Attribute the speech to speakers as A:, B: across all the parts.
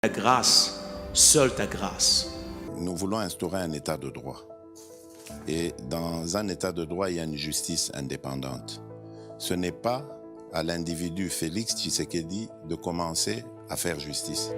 A: Ta grâce, seule ta grâce.
B: Nous voulons instaurer un état de droit. Et dans un état de droit, il y a une justice indépendante. Ce n'est pas à l'individu Félix Tshisekedi de commencer à faire justice.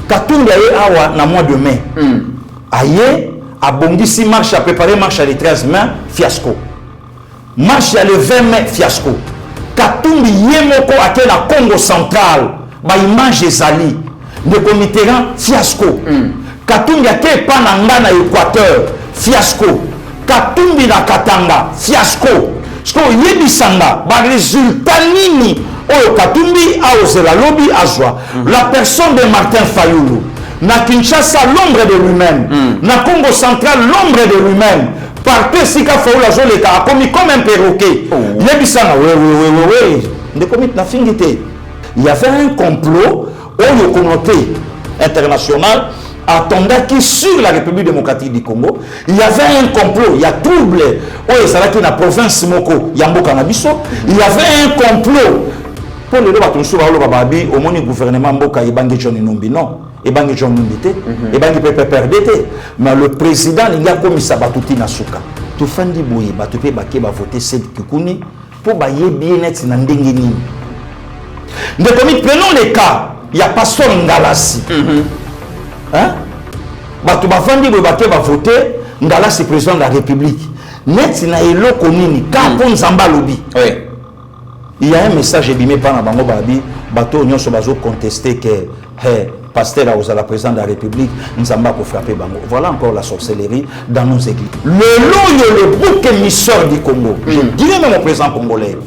C: Katumbi aye awa na mois de mai. Aye a bondisi marche à préparer marche le 13 mai, fiasco. Marche le 20 mai, fiasco. Katumbi yemoko ake na Congo central, ba image ezali. De Mitterrand, fiasco. Katumbi ake pananga na Équateur, fiasco. Katumbi na Katanga, fiasco. Sko yebisanga ba résultat nini oyo Katumbi a osé la lobby azwa. La personne de Martin Fayulu. Na Kinshasa, l'ombre de lui-même. Na Congo central, l'ombre de lui-même. Partout, Sika Fayulu a commis comme un perroquet. Yebisanga, oui. Il y avait un complot au communauté internationale attendait qui sur la République démocratique du Congo, il y avait un complot, il y a trouble, dans la province Moko, Yambo Nabiso, il y avait un complot. Pour les gens au moins gouvernement Mboka, il y a non, il y a mais le président, il a commis ça, il a souka. Tout fan di boye, tu peux voter cette Kikuni pour bailler bien net dans Ndengeni. Prenons les cas, il y a pasteur Ngalasi. Hein? Batu bafandi bobake ba voter ngala c'est président de la République net na eloko nini ka pon nzamba lobi. Oui. Il y a un message ebimé par na bango babi bato nyonso bazo contester que pasteur a la président de la République nzamba ko frapper bango. Voilà encore la sorcellerie dans nos églises. Le bouc émisseur du Congo. Je dirais même au président congolais.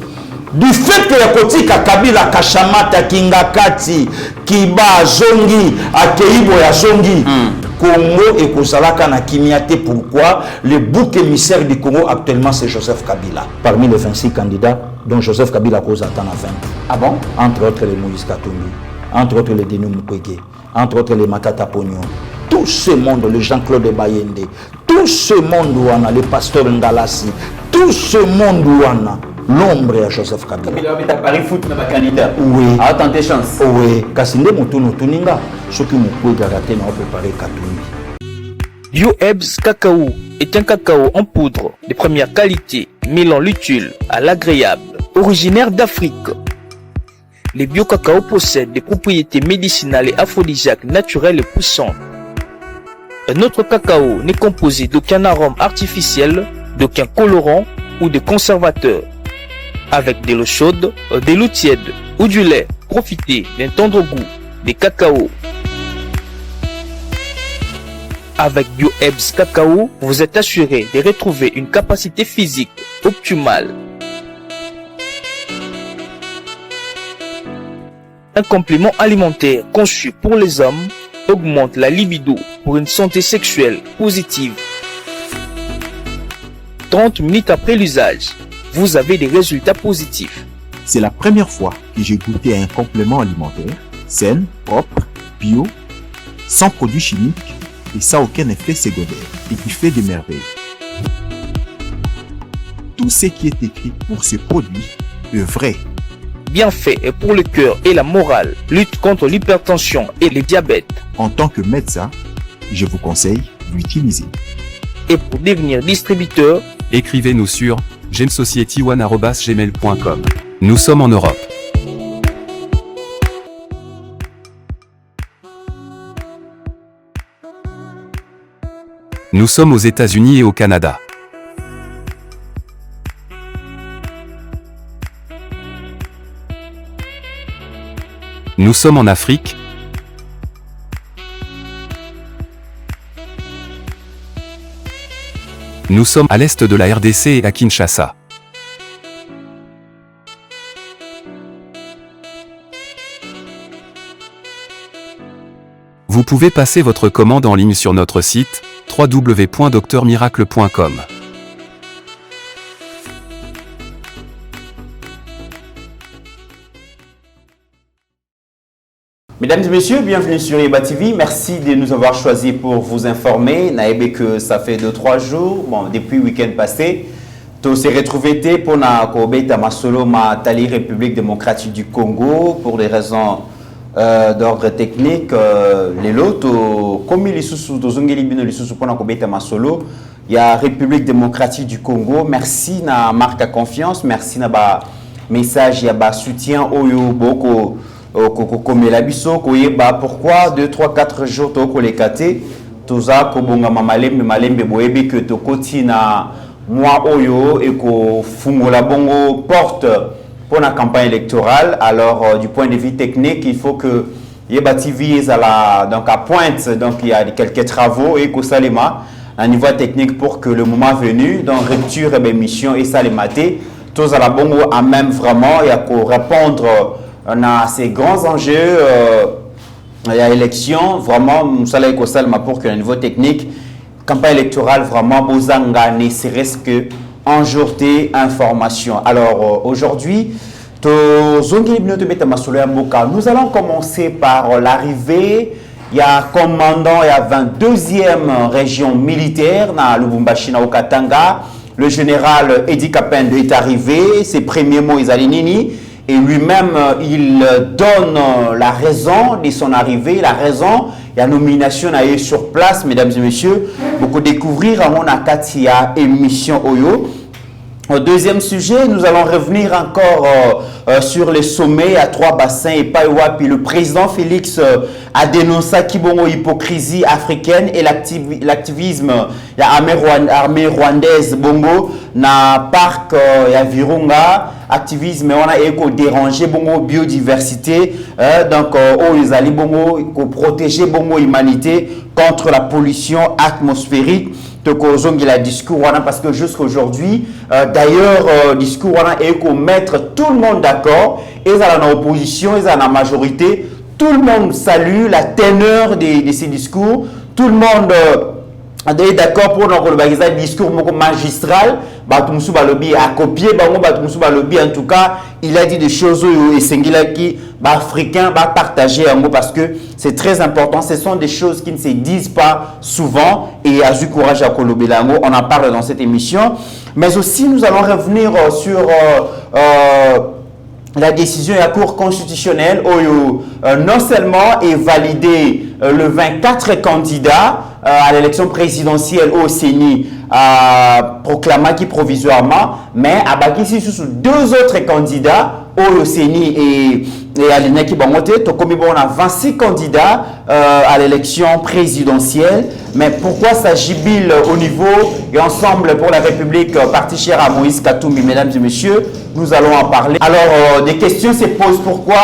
C: Du fait que le Kotika Kabila Kashamata Kingakati Kiba Zongi Akeibo ya Zongi Congo et Kozalaka na Kimiate. Pourquoi le bouc émissaire du Congo actuellement c'est Joseph Kabila. Parmi les 26 candidats dont Joseph Kabila cause attend à 20. Ah bon? Entre autres les Moïse Katumbi, entre autres les Denis Mukwege, entre autres les Matata Pognon. Tout ce monde, le Jean-Claude Bayende, tout ce monde où on a le pasteur Ngalasi, tout ce monde où on a l'ombre à Joseph Kabila.
D: Kabila a Paris foot na candidat.
C: Oui.
D: A tenté chance.
C: Oui. Kasinde Mutuno Tuninga, ceux qui m'ont garaté n'ont préparé Katumbi.
E: Bio-Ebs Cacao est un cacao en poudre de première qualité, mêlant l'utile à l'agréable, originaire d'Afrique. Le bio-cacao possède des propriétés médicinales et aphrodisiaques naturelles et puissantes. Un autre cacao n'est composé d'aucun arôme artificiel, d'aucun colorant ou de conservateur. Avec de l'eau chaude, de l'eau tiède ou du lait, profitez d'un tendre goût de cacao. Avec Bio-Ebs Cacao, vous êtes assuré de retrouver une capacité physique optimale. Un complément alimentaire conçu pour les hommes augmente la libido pour une santé sexuelle positive. 30 minutes après l'usage, vous avez des résultats positifs.
F: C'est la première fois que j'ai goûté à un complément alimentaire sain, propre, bio, sans produits chimiques et sans aucun effet secondaire et qui fait des merveilles. Tout ce qui est écrit pour ce produit est vrai.
E: Bien fait et pour le cœur et la morale, lutte contre l'hypertension et le diabète.
F: En tant que médecin, je vous conseille d'utiliser.
E: Et pour devenir distributeur,
G: écrivez-nous sur gemsociety1@gmail.com. Nous sommes en Europe. Nous sommes aux États-Unis et au Canada. Nous sommes en Afrique. Nous sommes à l'est de la RDC et à Kinshasa. Vous pouvez passer votre commande en ligne sur notre site www.docteurmiracle.com.
D: Mesdames et messieurs, bienvenue sur Yeba TV. Merci de nous avoir choisis pour vous informer. Naïbe que ça fait 2-3 jours, bon, depuis le week-end passé, tout s'est retrouvé pour na Kobeta Masolo ma Tali République démocratique du Congo pour des raisons d'ordre technique. Les lots, comme les sous zongeli bino les sous pour na Kobeta Masolo, il y a République démocratique du Congo. Merci na marque à confiance, merci na ba message ya ba soutien oyo boko. Comme la biso pourquoi 2, 3, 4 jours to kolekate toza kobonga malembe boyebi que to kotina moi oyo et ko fungola bongo porte pour la campagne électorale. Alors du point de vue technique, il faut que Yeba TV est donc à pointe, donc il y a quelques travaux et ko salema à niveau technique pour que le moment venu dans rupture et mission et salemate toza la bongo à même vraiment et à ko répondre. On a ces grands enjeux, il y a élection, vraiment, nous allons pour qu'un niveau technique, campagne électorale, vraiment, Bozanga ne serait-ce que enjourter information. Alors aujourd'hui, nous allons commencer par l'arrivée. Il y a commandant, il y a 22e région militaire, dans Lubumbashi, au Katanga. Le général Edi Kapende est arrivé, ses premiers mots, ils allaient nini. Et lui-même, il donne la raison de son arrivée, la raison, il y a nomination sur place, mesdames et messieurs, beaucoup découvrir à mon Akatia émission Oyo. Au deuxième sujet, nous allons revenir encore sur les sommets à 3 bassins et Païwa. Puis le président Félix a dénoncé Kibongo hypocrisie africaine et l'activisme de l'armée rwandaise Bongo na parc ya Virunga. Activisme on a éco dérangé Bongo biodiversité donc ils allaient Bongo protéger Bongo humanité contre la pollution atmosphérique. Il a discours parce que jusqu'à aujourd'hui, d'ailleurs, discours est qu'on mettre tout le monde d'accord, ils sont en opposition, ils sont en majorité, tout le monde salue la teneur de ces discours, tout le monde est d'accord pour un discours magistral, a copié, en tout cas, il a dit des choses qui africains partager parce que c'est très important. Ce sont des choses qui ne se disent pas souvent et à du courage à Kolobelango. On en parle dans cette émission. Mais aussi, nous allons revenir sur la décision de la Cour constitutionnelle où non seulement est validé le 24 candidats à l'élection présidentielle au CENI proclamé qui provisoirement, mais à Bakissi sous 2 autres candidats au CENI et à l'INEC Bangote, on a 26 candidats à l'élection présidentielle. Mais pourquoi s'agit-il au niveau et ensemble pour la République, parti cher à Moïse Katumbi, mesdames et messieurs, nous allons en parler. Alors, des questions se posent. Pourquoi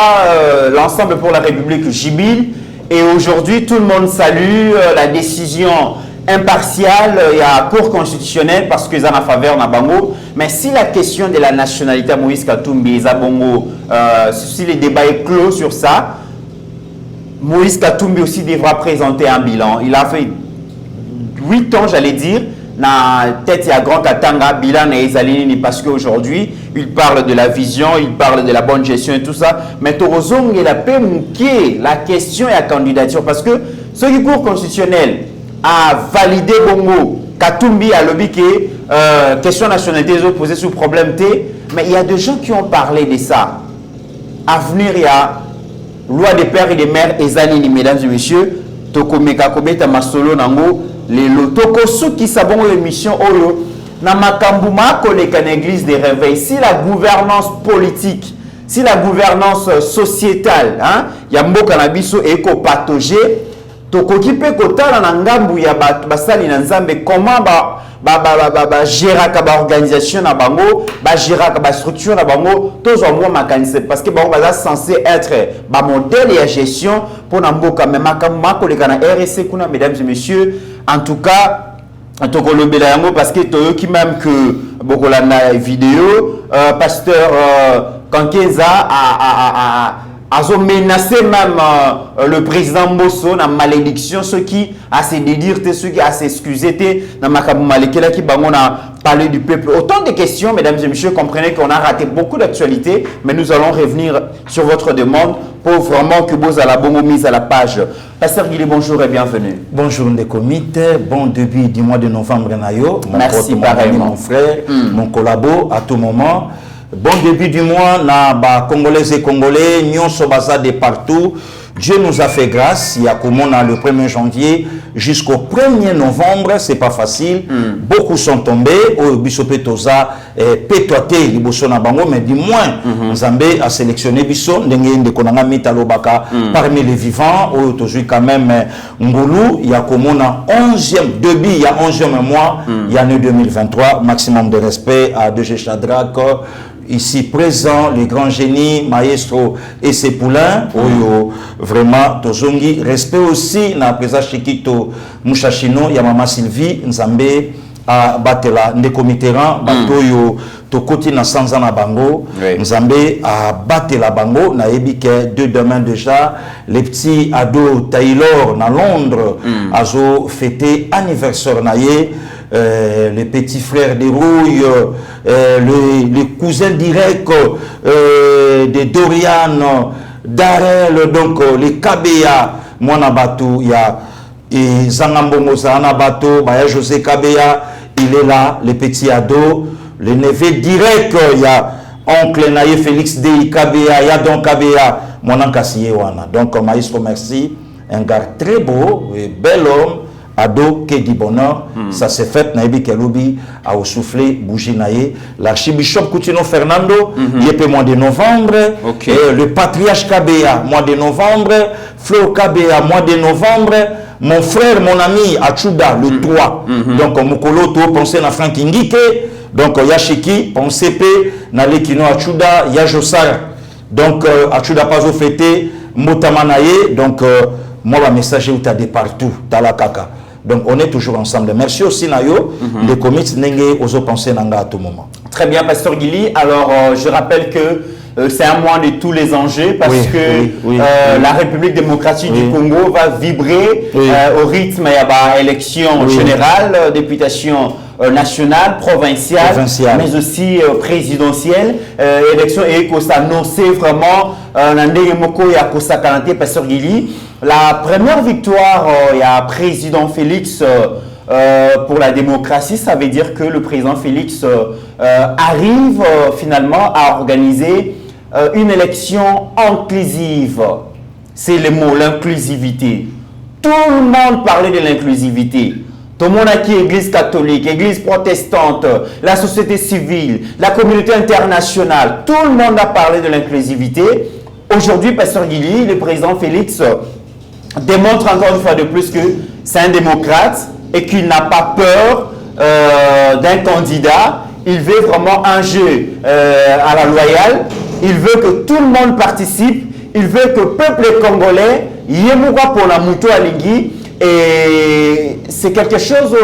D: l'ensemble pour la République gibile? Et aujourd'hui, tout le monde salue la décision impartiale, il y a Cour constitutionnelle parce qu'ils ont en faveur de Bango. Mais si la question de la nationalité à Moïse Katumbi et Zabongo, si le débat est clos sur ça, Moïse Katumbi aussi devra présenter un bilan. Il a fait 8 ans, j'allais dire, dans la tête il y a Grand Katanga, bilan et Ezalini, parce qu'aujourd'hui, il parle de la vision, il parle de la bonne gestion et tout ça. Mais Torozong, il a pas manqué la question et la candidature parce que ce qui Cour constitutionnelle a validé Bongo, Katumbi a lobby que question nationalité ils ont posé sous problème T, mais il y a des gens qui ont parlé de ça. À venir, il y a loi des pères et des mères Ezanini, mesdames et messieurs, Toko Mekakobeta Masolo Nango, les lotoko ceux qui savent l'émission Oyo, Namakambuma koleka l'église des réveils. Si la gouvernance politique, si la gouvernance sociétale, il y a Mboka Nabiso et éco-pathogé, tokoki pe kotala na ngambu ya basali na nzambe comment gérer ka organisation na bango gérer ka structure na bango tozwa mwa makanise parce que bango baza censé être modèle et gestion pour na mboka mais makambo makoleka na RSC kuna mesdames et messieurs en tout cas parce que tu qui même que beaucoup la vidéo pasteur Kankeza a menacé même le président Mosso na malédiction ceux qui a se dédire ceux qui a s'excuser na makabu malekela qui bango na parler du peuple. Autant de questions, mesdames et messieurs, comprenez qu'on a raté beaucoup d'actualités, mais nous allons revenir sur votre demande pour vraiment que vous allez la mise à la page. Pasteur Guilly, bonjour et bienvenue.
C: Bonjour les comités, bon début du mois de novembre Nayo.
D: Merci pareillement.
C: Mon frère, mon collabo à tout moment. Bon début du mois, na ba Congolais et Congolais, Nyon Sobasa de partout. Dieu nous a fait grâce. Il y a comme on a le 1er janvier jusqu'au 1er novembre, c'est pas facile. Beaucoup sont tombés. Au Bissopé Toza, pétoité, Liboso na bango, mais du moins, Nzambé a sélectionné Bisso, Ndenge de Konanga Mitalobaka, parmi les vivants. Au Tozu quand même, Ngulu, il y a comme on a 11e début, il y a 11e mois, il y a année 2023, maximum de respect à DG Shadrach. Ici présent, les grands génies, maestro et ses poulains, vraiment, Tozongi, respect aussi, na présent Chikito Mouchachino, Yamama Sylvie, Nzambe, à Batela, Ndeko Mitterrand, Batoyo, Tokoti na Sanzana Bango, Nzambe, à Batela Bango, na Ebike, demain déjà, les petits ados Taylor, na Londres, Azo, fêté anniversaire naïe, les petits frères des Rouilles, les cousins directs de Dorian, Darel, donc les Kabea, Monabatou, il y a Zangambongo Zanabato, José Kabea, il est là, les petits ados, les neveux directs, il y a oncle Naye Félix Dei Kabea, il y a donc Kabea, Monankasiye Wana. Donc, maestro, merci, un gars très beau, bel homme. Ado qui dit bonheur, ça s'est fait, Naïbi Keloubi a soufflé, bougie naïe. L'archibishop Coutinho Fernando, il est mois de novembre. Le patriarche Kabea, mois de novembre. Flo Kabea, mois de novembre. Mon frère, mon ami, Achuda, le 3. Donc, Mukolo, to pensez na Frank Ngike. Donc, Yashiki, pensez P, na Lekino Achuda, Yajosar. Donc, Achuda Pazo fêté, Motamanaye. Donc, moi, le message est de partout, dans la caca. Donc, on est toujours ensemble. Merci aussi, Nayo. Les comités n'engagent aux pensées à tout moment.
D: Très bien, Pasteur Guilly. Alors, je rappelle que c'est un mois de tous les enjeux parce que la République démocratique du Congo va vibrer au rythme de l'élection générale, députation nationale, provinciale, mais aussi présidentielle. Élection et qu'on s'annonçait vraiment Pasteur Guilly. La première victoire, il y a président Félix pour la démocratie, ça veut dire que le président Félix arrive finalement à organiser une élection inclusive. C'est le mot, l'inclusivité. Tout le monde parlait de l'inclusivité. Tout le monde qui est église catholique, église protestante, la société civile, la communauté internationale, tout le monde a parlé de l'inclusivité. Aujourd'hui, Pasteur Guilly, le président Félix démontre encore une fois de plus que c'est un démocrate et qu'il n'a pas peur d'un candidat. Il veut vraiment un jeu à la loyale. Il veut que tout le monde participe. Il veut que le peuple congolais y ait pour la mouto à l'ingui. Et c'est quelque chose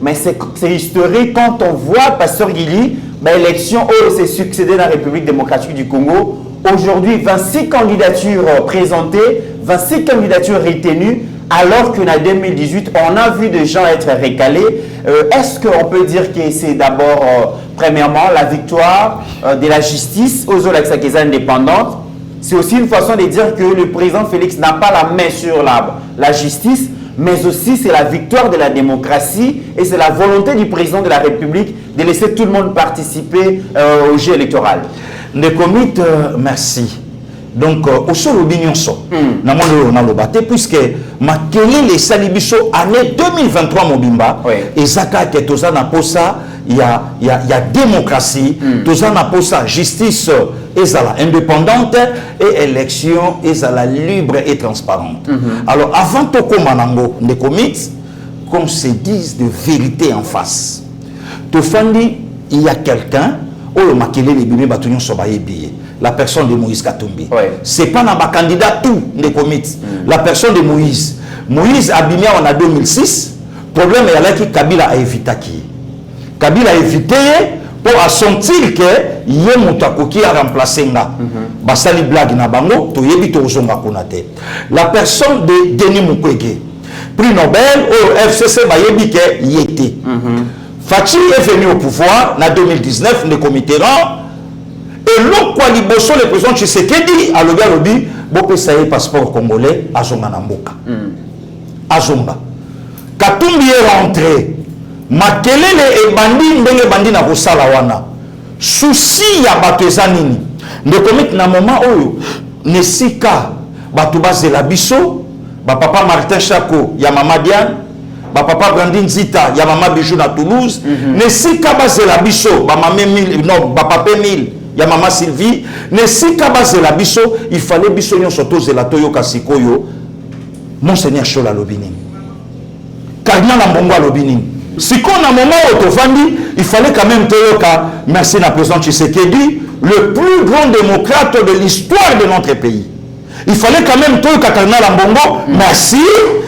D: mais c'est historique quand on voit Pasteur Guilly, l'élection s'est succédé dans la République démocratique du Congo. Aujourd'hui, 26 candidatures présentées, 26 candidatures retenues, alors qu'en 2018, on a vu des gens être récalés. Est-ce qu'on peut dire que c'est d'abord, premièrement, la victoire de la justice aux Olaxakeza indépendantes? C'est aussi une façon de dire que le président Félix n'a pas la main sur la justice, mais aussi c'est la victoire de la démocratie et c'est la volonté du président de la République de laisser tout le monde participer au jeu électoral.
C: Le comité, merci. Donc, au sol opinion so, puisque ma les salibiso année 2023 mobimba et Zaka que toza na posa il y a démocratie, toza na posa justice ezala indépendante et élection ezala libre et transparente. Alors avant to komanango les comités qu'on se dise de vérité en face. Tofandi il y a quelqu'un la personne de Moïse Katumbi. C'est pas dans ma candidat tout les comités. La personne de Moïse. Moïse Abimia en a 2006. problème est là que Kabila a évité qui. Kabila a évité pour sentir que yé mutakoki a remplacé nga. Basali blague na bango to yebi to zonga konate. La personne de Denis Mukwege, prix Nobel au FCC ba yebi que yété. Fachi est venu au pouvoir en 2019 le comité rang et l'autre quoi liboso le président Tshisekedi a lobi bope ça y passeport congolais à zonga na mboka. Azonga. Katumbi est rentré. Makelele e bandi ndenge bandi na kosala wana. Souci ya bato eza nini. Ndekomit na moment oyo nesika bato bazela biso, ba papa Martin Chako ya mama Diane, ba papa Brandine Zita ya mama Bijou na Toulouse, nesika bazela biso, ba mama Mille, non, ba papa Mille ya mama Sylvie, nesika bazela biso, il fallait biso nyonso tozela toyoka sikoyo Monseigneur Chola Lobini. Cardinal Mbongo Lobini. Si qu'on a un moment où il fallait quand même toyoka, merci na président Tshisekedi, le plus grand démocrate de l'histoire de notre pays. Il fallait quand même toyoka Cardinal Mbongo, merci,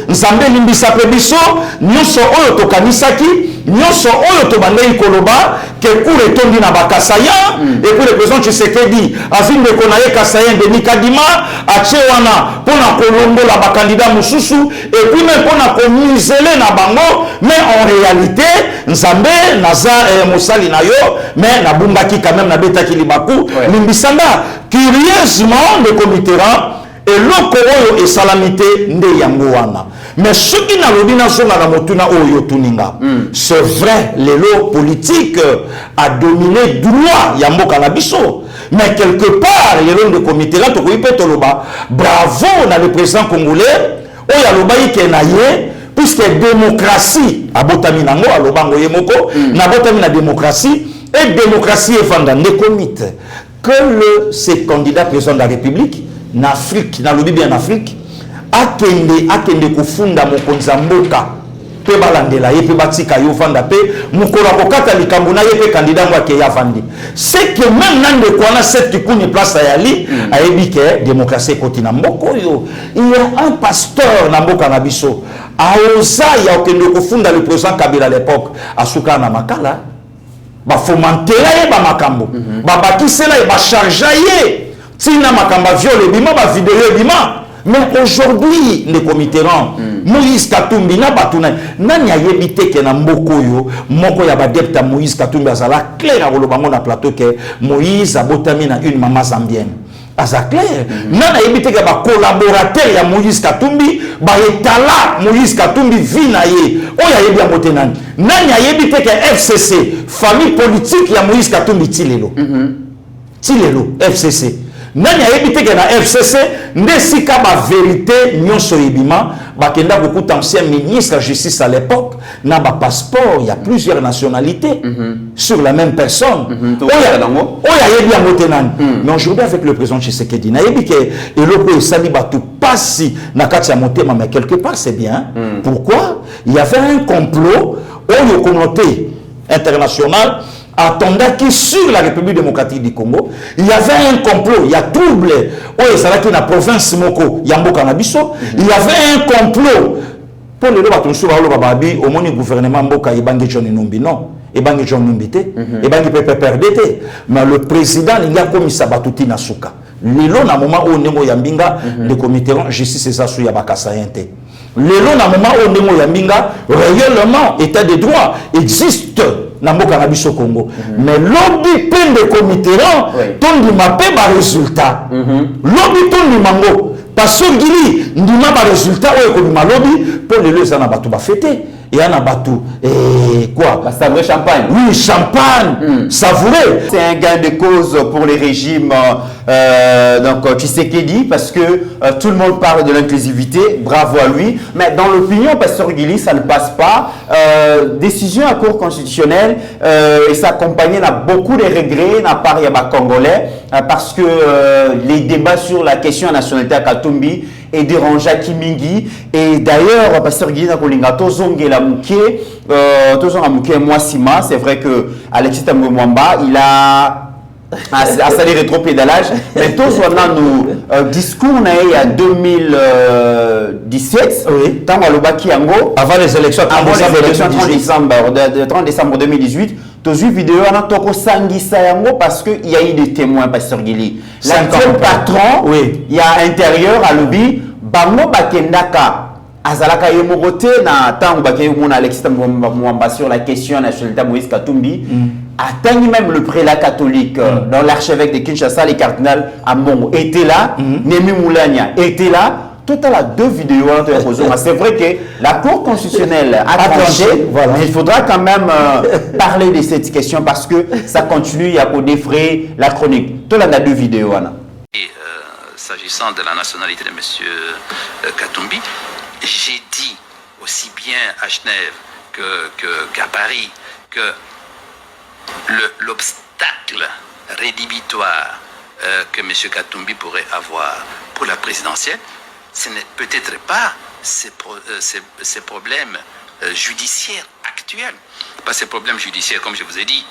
C: Nzambe limbisa pebiso, nyonso oyo tokanisaki, nyonso oyo tobandei koloba, que cour etondi na bakasaya, et puis le président Tshisekedi, afin de konaye kasaya de Nikadima, achewana, pona kolombo la bakandidat mususu, et puis même pona komisele na bango, mais en réalité, Nzambe, Naza et Moussali na yo, mais na bungaki quand même na betaki libaku, limbisanda, curieusement, le comité rang, et l'oko et salamité nde yango wana. Mais ce qui n'a pas dit motuna oyo tuninga, c'est vrai, l'élo politique a dominé droit yambo kanabiso. Mais quelque part, l'élo de comité là, bravo na le président congolais, oya lobayi kenaye, puisque démocratie, a botami nango, a lobango yemoko, na botami na démocratie, et démocratie est vendant des comités. Que ces candidats président de la République, en Afrique, dans le Bible en Afrique, akende kufunda mokonza mboka pe balandela ye pe batika yo vanda pe mukora kokata likambo na ye pe candidat moi ke ya vandi. C'est que même nande kwana cette kuni place ya li ayebi ke démocratie kotina mboko yo. Il y a un pasteur na mboka na biso aoza ya okende kufunda le président Kabila à l'époque asuka na makala ba fomantela ye ba makambo ba bakisela ye ba charger ye tina makamba viole bima ba vidéo bima. Mais aujourd'hui, les comités rang, Moïse Katumbi na batuna, nani a yebite ke na mboko yo, moko ya badepta Moïse Katumbi azala clair à rolobango na plateau ke Moïse a botami na une maman zambienne. Aza clair. Nani a yebite ke ba collaborateur ya Moïse Katumbi, ba etala Moïse Katumbi vina ye. Oya yebi a moté nani. Nani a yebite ke FCC, famille politique ya Moïse Katumbi Tilelo. Tilelo, FCC. Nani a évité que la FCC nesika ba vérité nyonso ebima bakenda beaucoup d'anciens ministres de la justice à l'époque na ba passeport il y a plusieurs nationalités sur la même personne. Oya yebi amotenani. Mais aujourd'hui avec le président Tshisekedi na yebi que eloko esali batu pasi na kati ya motema mais quelque part c'est bien. Pourquoi? Il y avait un complot oyo communauté internationale attendait sur la République démocratique du Congo, il y avait un complot, il y a trouble, dans la province Moko, Yamboka Nabiso, il y avait un complot. Pour le au moins le gouvernement Mboka, Ebangi John Numbi, non, Ebangi John Numbité, Ebangi PPRDT, mais le président, il y a commis Sabatuti Nasuka. Lelo na moment où Nemo Yambinga, le comité justice et ça sous Yabaka Sayente. Lelo na moment où Nemo Yambinga, réellement, état de droit existe. Namboka na biso Congo. Mais lobby plein de comités là, ton di mapé ba résultat. Lobby ton di mango. Parce que gili ndima ba résultat o ko ma lobby pour les leus na batu ba fêter. Et en a battu quoi?
D: Savourer champagne.
C: Oui, champagne, savourer.
D: C'est un gain de cause pour les régimes donc Tshisekedi parce que tout le monde parle de l'inclusivité, bravo à lui. Mais dans l'opinion, Pasteur Guili, ça ne passe pas. Décision à cour constitutionnelle et ça accompagne beaucoup de regrets n'a pas rien congolais parce que les débats sur la question de nationalité à Katumbi et dérangé Kimingi et d'ailleurs Pasteur Guy na kolinga tozonge la muké moi Sima, c'est vrai que Alexis Tambwe Mwamba il a à salir rétro-pédalage. Mais tous, on a nos discours il y a 2017,
C: oui.
D: Tant
C: Avant les élections,
D: 30 décembre 2018, tous les vidéos, on a toko sangisa yango parce qu'il y a eu des témoins, Pasteur Guili. L'actuel patron,
C: oui.
D: Il y a intérieur à lobby, bango bakendaka. Azalaka yemogote na tango bakeye mona Alexis Mwamba sur la question nationalité Moïse Katumbi atteigne même le prélat catholique dans l'archevêque de Kinshasa, les cardinals Ambongo étaient là, Nemi Moulania était là. Tout à l'heure, 2 vidéos. C'est vrai que la Cour constitutionnelle a tranché, voilà. Mais il faudra quand même parler de cette question parce que ça continue à défrayer la chronique. Tout à l'heure, 2 vidéos.
H: Et s'agissant de la nationalité de M. Katumbi, j'ai dit aussi bien à Genève qu'à Paris que l'obstacle rédhibitoire que M. Katumbi pourrait avoir pour la présidentielle, ce n'est peut-être pas ces problèmes judiciaires actuels. Pas ces problèmes judiciaires, comme je vous ai dit,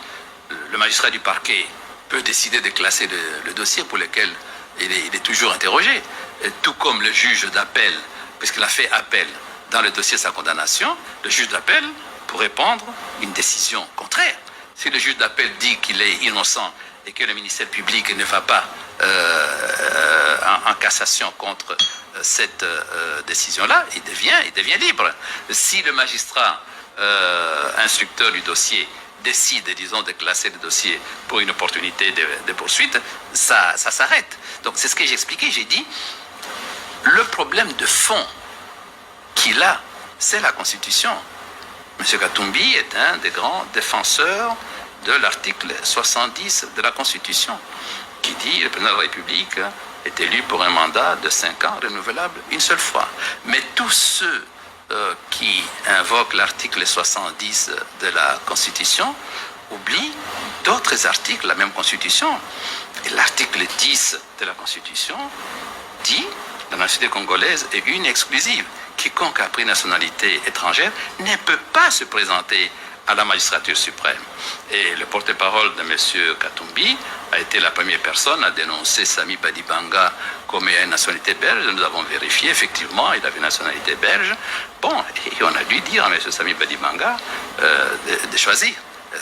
H: le magistrat du parquet peut décider de classer le dossier pour lequel il est toujours interrogé, tout comme le juge d'appel, puisqu'il a fait appel dans le dossier de sa condamnation, le juge d'appel pourrait prendre une décision contraire. Si le juge d'appel dit qu'il est innocent et que le ministère public ne va pas en cassation contre cette décision-là, il devient libre. Si le magistrat instructeur du dossier décide, disons, de classer le dossier pour une opportunité de poursuite, ça s'arrête. Donc c'est ce que j'ai expliqué, j'ai dit, le problème de fond qu'il a, c'est la Constitution. M. Katumbi est un des grands défenseurs de l'article 70 de la Constitution, qui dit le président de la République est élu pour un mandat de 5 ans renouvelable une seule fois. Mais tous ceux qui invoquent l'article 70 de la Constitution oublient d'autres articles de la même Constitution. Et l'article 10 de la Constitution dit la nationalité congolaise est une exclusive. Quiconque a pris nationalité étrangère ne peut pas se présenter à la magistrature suprême. Et le porte-parole de M. Katumbi a été la première personne à dénoncer Sami Badibanga comme une nationalité belge. Nous avons vérifié, effectivement, il avait une nationalité belge. Bon, et on a dû dire à M. Sami Badibanga de choisir.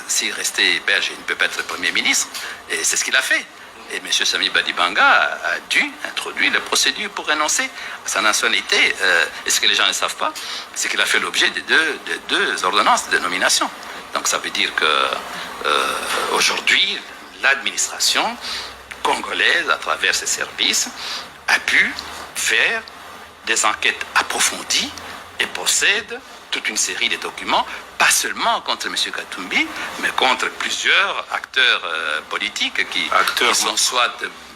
H: S'il restait belge, il ne peut pas être Premier ministre. Et c'est ce qu'il a fait. Et M. Sami Badibanga a dû introduire la procédure pour renoncer à sa nationalité. Et ce que les gens ne savent pas, c'est qu'il a fait l'objet de deux ordonnances de nomination. Donc ça veut dire qu'aujourd'hui, l'administration congolaise, à travers ses services, a pu faire des enquêtes approfondies et possède toute une série de documents, pas seulement contre M. Katumbi, mais contre plusieurs acteurs politiques qui sont soit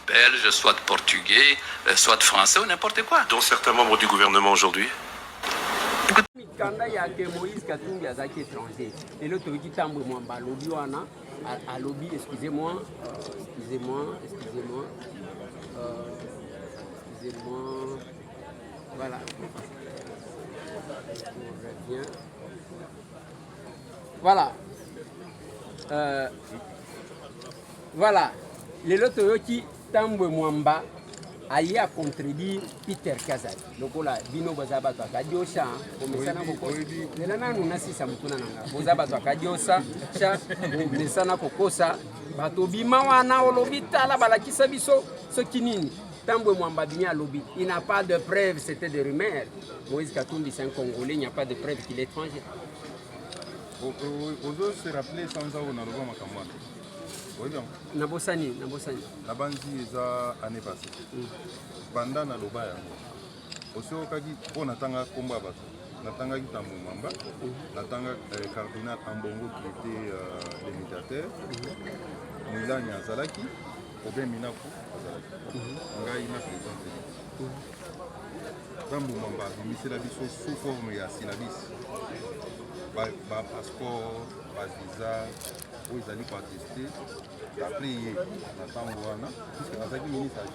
H: belges, soit portugais, soit français ou n'importe quoi.
A: Dont certains membres du gouvernement aujourd'hui.
I: Kanda ya ke Moïse Katumbi azaki étranger. Et l'autre dit Tambwe Mwamba lobby wana à lobby, excusez-moi. Voilà. Voilà. Voilà. Les autres qui Tambwe Mwamba aye a contredire Peter Kazadi. Donc là, bino bazabato akadiosa, omesana kokosa. Nana nuna sisa mutuna nanga. Bazabato akadiosa, cha omesana kokosa. Bato bima wana olobi tala balakisa biso ce kinini. Tambwe Mwamba bini alobi. Il n'a pas de preuve, c'était des rumeurs. Moïse Katumbi c'est un Congolais, il n'y a pas de preuve qu'il est étranger.
J: Vous se rappeler sans ça on a le makamwana.
I: Nabosani.
J: La bandi eza année passée. Pendant na loba yango. Oso kaki po natanga komba bato. Natanga ki Tambwe Mwamba. Natanga cardinal Ambongo qui était le médiateur. Moulani Azalaki. Obé Minaku Azalaki. Ngai na présenté. Tambwe Mwamba bimisi la biso sous forme ya syllabus. Ba passeport, ba visa. Où ils allaient attester, après la Tamboana, puisque dans le ministre de la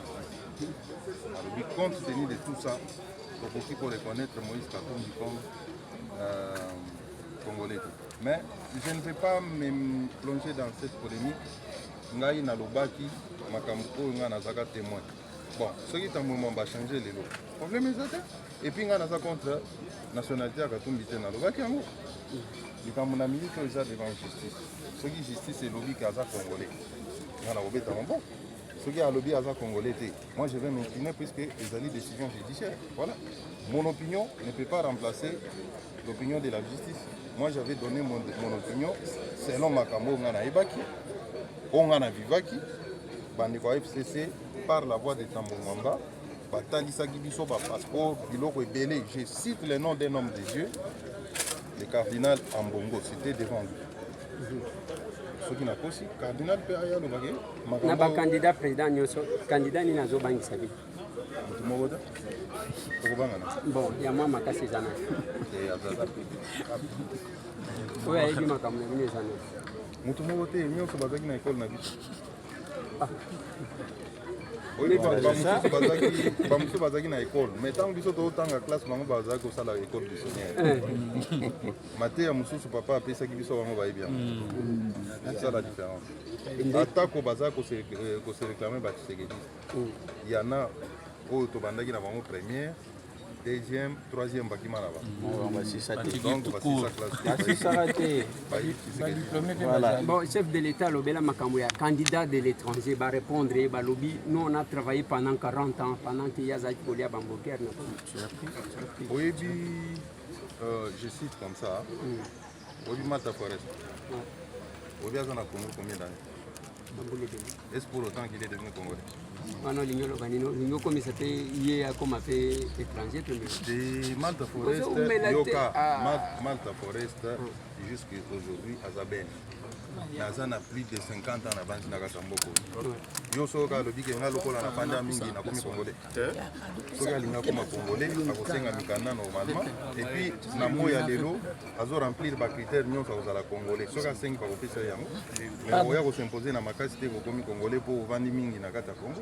J: Justice. Alors, compte tenu de tout ça, il faut reconnaître Moïse Katumbi comme Congolais. Mais je ne vais pas me plonger dans cette polémique ngai nalobaki makambo oyo ngai nazaka témoin. Bon, ce qui t'a m'a changé les lots. Problème est ça. Et puis ngai naza contre nationalité à Katumbi te nalobaki yango. Likambo na miliki oyo eza devant justice. Ce qui justice est lobby kaza congolais. Ngai na obeta bon. Ce qui a lobby aza congolais te. Moi je vais m'incliner puisque les alliés décision judiciaire. Voilà. Mon opinion ne peut pas remplacer l'opinion de la justice. Moi j'avais donné mon opinion selon makambo nga na ebaki, nga na vivaki, bandi kwa FCC par la voix de Tambo Mwamba, batalisaki biso ba passeport biloko ebele. Je cite le nom d'un homme de Dieu, le cardinal Ambongo, c'était devant lui. Ce qui n'a pas aussi, cardinal Péaya le bagay.
I: Na ba candidat président nyoso, candidat ni nazo bangisa bi. Bon, il y a moi makasi zana. Oui, il y a makambo na zana.
J: Mutu mo wote nyonso bazaki na école na biso. Bamusu bazaki na école, mais ntango biso totanga classe bango bazaki kosala école buissonnière. Mateya mosusu papa apesaki biso bango bayebi yango. C'est ça la différence. Atako bazaki kose réclamer batisekedi. Il y en a oyo tobandaki na bango première, deuxième, troisième bakima na
I: ba. Bon, chef de l'État lobela makambo ya candidat de l'étranger ba répondre ba lobby. Nous on a travaillé pendant 40 ans pendant qu'il y a Zaki Kolia Bamboker.
J: Oui, je cite comme ça. Oui, Malta Forest. Oui, bien, on a connu combien d'années? Est-ce pour autant qu'il est devenu congolais?
I: Non, l'Union comme ça fait hier comme a fait étranger.
J: De Malta Forest, Malta Forest jusqu'à aujourd'hui à Zaben. Il y a plus de 50 ans avant que Nakasamboko. Yo soka le bike nga lokola na panda mingi na komi congolais. Soka linga koma congolais, akosenga mikanda normalement et puis na moya lelo azo remplir ba critères nyonso kozala congolais. Soka sengi pa kopesa yango. Mais oya ko s'imposer na makasi te ko komi congolais pour vandi mingi na kata Congo.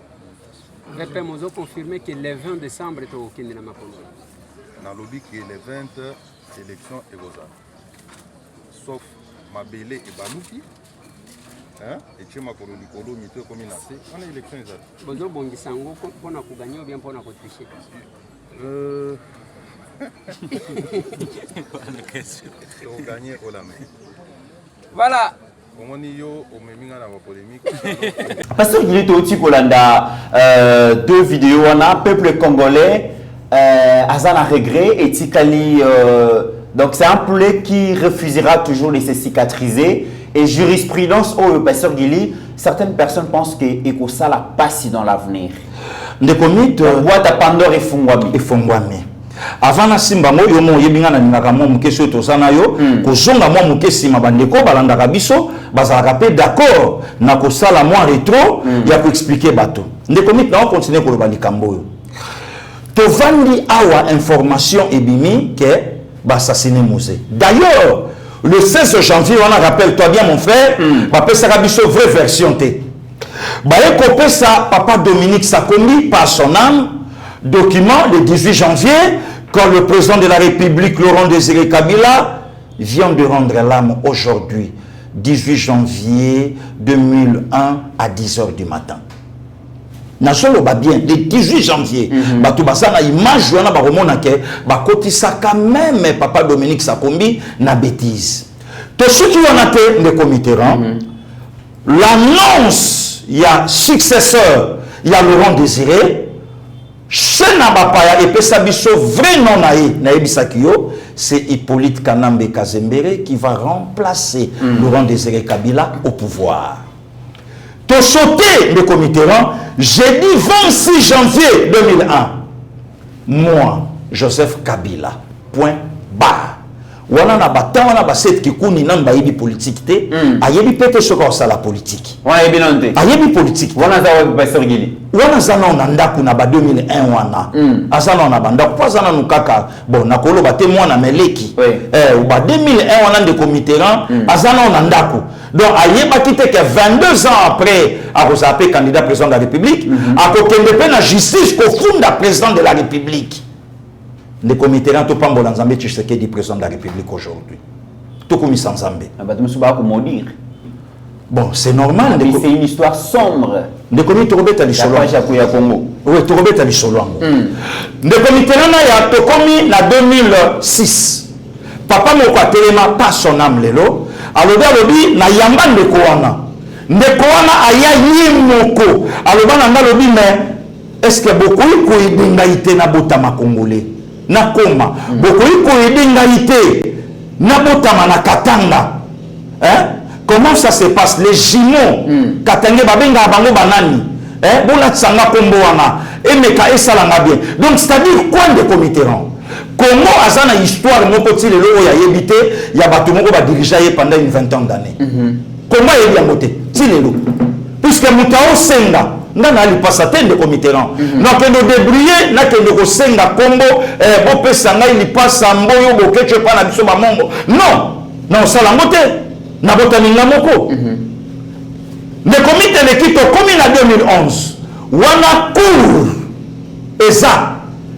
I: Répé mozo confirmer que le 20 décembre to okende na makongo.
J: Na lobby que le 20 élection est goza. Sauf Mabele et Balouki, et Tchema Kolo, Mito, comme il a fait, on a élection exacte.
I: Bonjour, bon, Gisango, pour nous gagner ou bien pour nous tricher?
J: Pour gagner au la main.
I: Voilà.
J: Comment yo au même dans la polémique.
D: Parce qu'il est aussi Kolanda deux vidéos, on a peuple congolais, Azana regret et Tikali. Donc c'est un poulet qui refusera toujours de se cicatriser. Et jurisprudence au pasteur Guili, certaines personnes pensent que ça la passe dans l'avenir.
C: De commit
D: boîte à Pandore et
C: Fongwami. Avant na simba mo yo mo yebinga na ngaka mo mukeso to sana yo ko zonga mo mukesi mabandeko balanda kabiso bazala pe d'accord na ko sala mo rétro ya ko expliquer bato. De commit na on continue ko ba likambo yo. To vandi awa information ebimi que assassiné Mosé. D'ailleurs, le 16 janvier, on a rappelle-toi bien mon frère, papa Sarabiso vraie version T. Baye ça papa Dominique Sakomi par son âme, document le 18 janvier, quand le président de la République Laurent Désiré Kabila vient de rendre l'âme aujourd'hui, 18 janvier 2001 à 10h du matin. Nasolo ba bien le 18 janvier bato basana image wana ba romona ke ba kotisa quand même papa Dominique Sakombi na bêtise to soki wana te de comiteran l'annonce il y a successeur il y a Laurent Désiré chena bapa ya epesa biso vrai nom na ebisaki yo c'est Hippolyte Kanambe Kazembere qui va remplacer Laurent Désiré Kabila au pouvoir. To sauté le comité jeudi 26 janvier 2001. Moi, Joseph Kabila. Point barre. Wana na bata wana ba set kikuni namba yebi politique te. Ayebi pete soko sa la politique.
D: Wana yebi nante.
C: Ayebi politique.
D: Wana za wa pasteur Gili.
C: Wana zana na ndaku na ba 2001 wana. Azana na banda kwa zana nukaka bon na kolo ba te mwana meleki. Ba 2001 wana de comité azana na ndaku. Donc ayeba kite que 22 ans après a appelé candidat président de la République, a kokende na justice ko funda président de la République. Le comité to pambo na Nzambe Tshisekedi président de la République aujourd'hui. To komi sans Nzambe.
D: Abato musuba ko maudire.
C: Bon, c'est normal.
D: C'est une histoire sombre.
C: De commis Torobeta Lisolo.
D: Ya Congo.
C: Oui, Torobeta Lisolo. De commis Terana ya Tokomi na 2006. Papa moko atelema pas son âme lelo. Alobi na yamba ndeko wana. Ndeko wana aya yimoko. Aloba na lobi mais est-ce que beaucoup ko idinga ite na botama congolais? Na koma. Beaucoup ko idinga ite na botama na Katanga. Hein? Comment ça se passe? Les jumeaux, Katanga babenga bango banani, bola tsanga kombo wana, emeka esalanga bien. Donc c'est-à-dire quoi de committerant? Comment azana histoire moko ti lelo ya yebité ya bato moko ba diriger pendant une vingtaine d'années. Comment il y a moté ti lelo? Puisque mutao senga ndana ali passaté de committerant. Donc de débrouiller na que de senga kombo bo pesa ngai li passa mboyo bo keche pa na biso ba mongo. Non, non ça la moté. Nabota Ningamoko. Le comité de Quito, comme en 2011, wana cour Eza,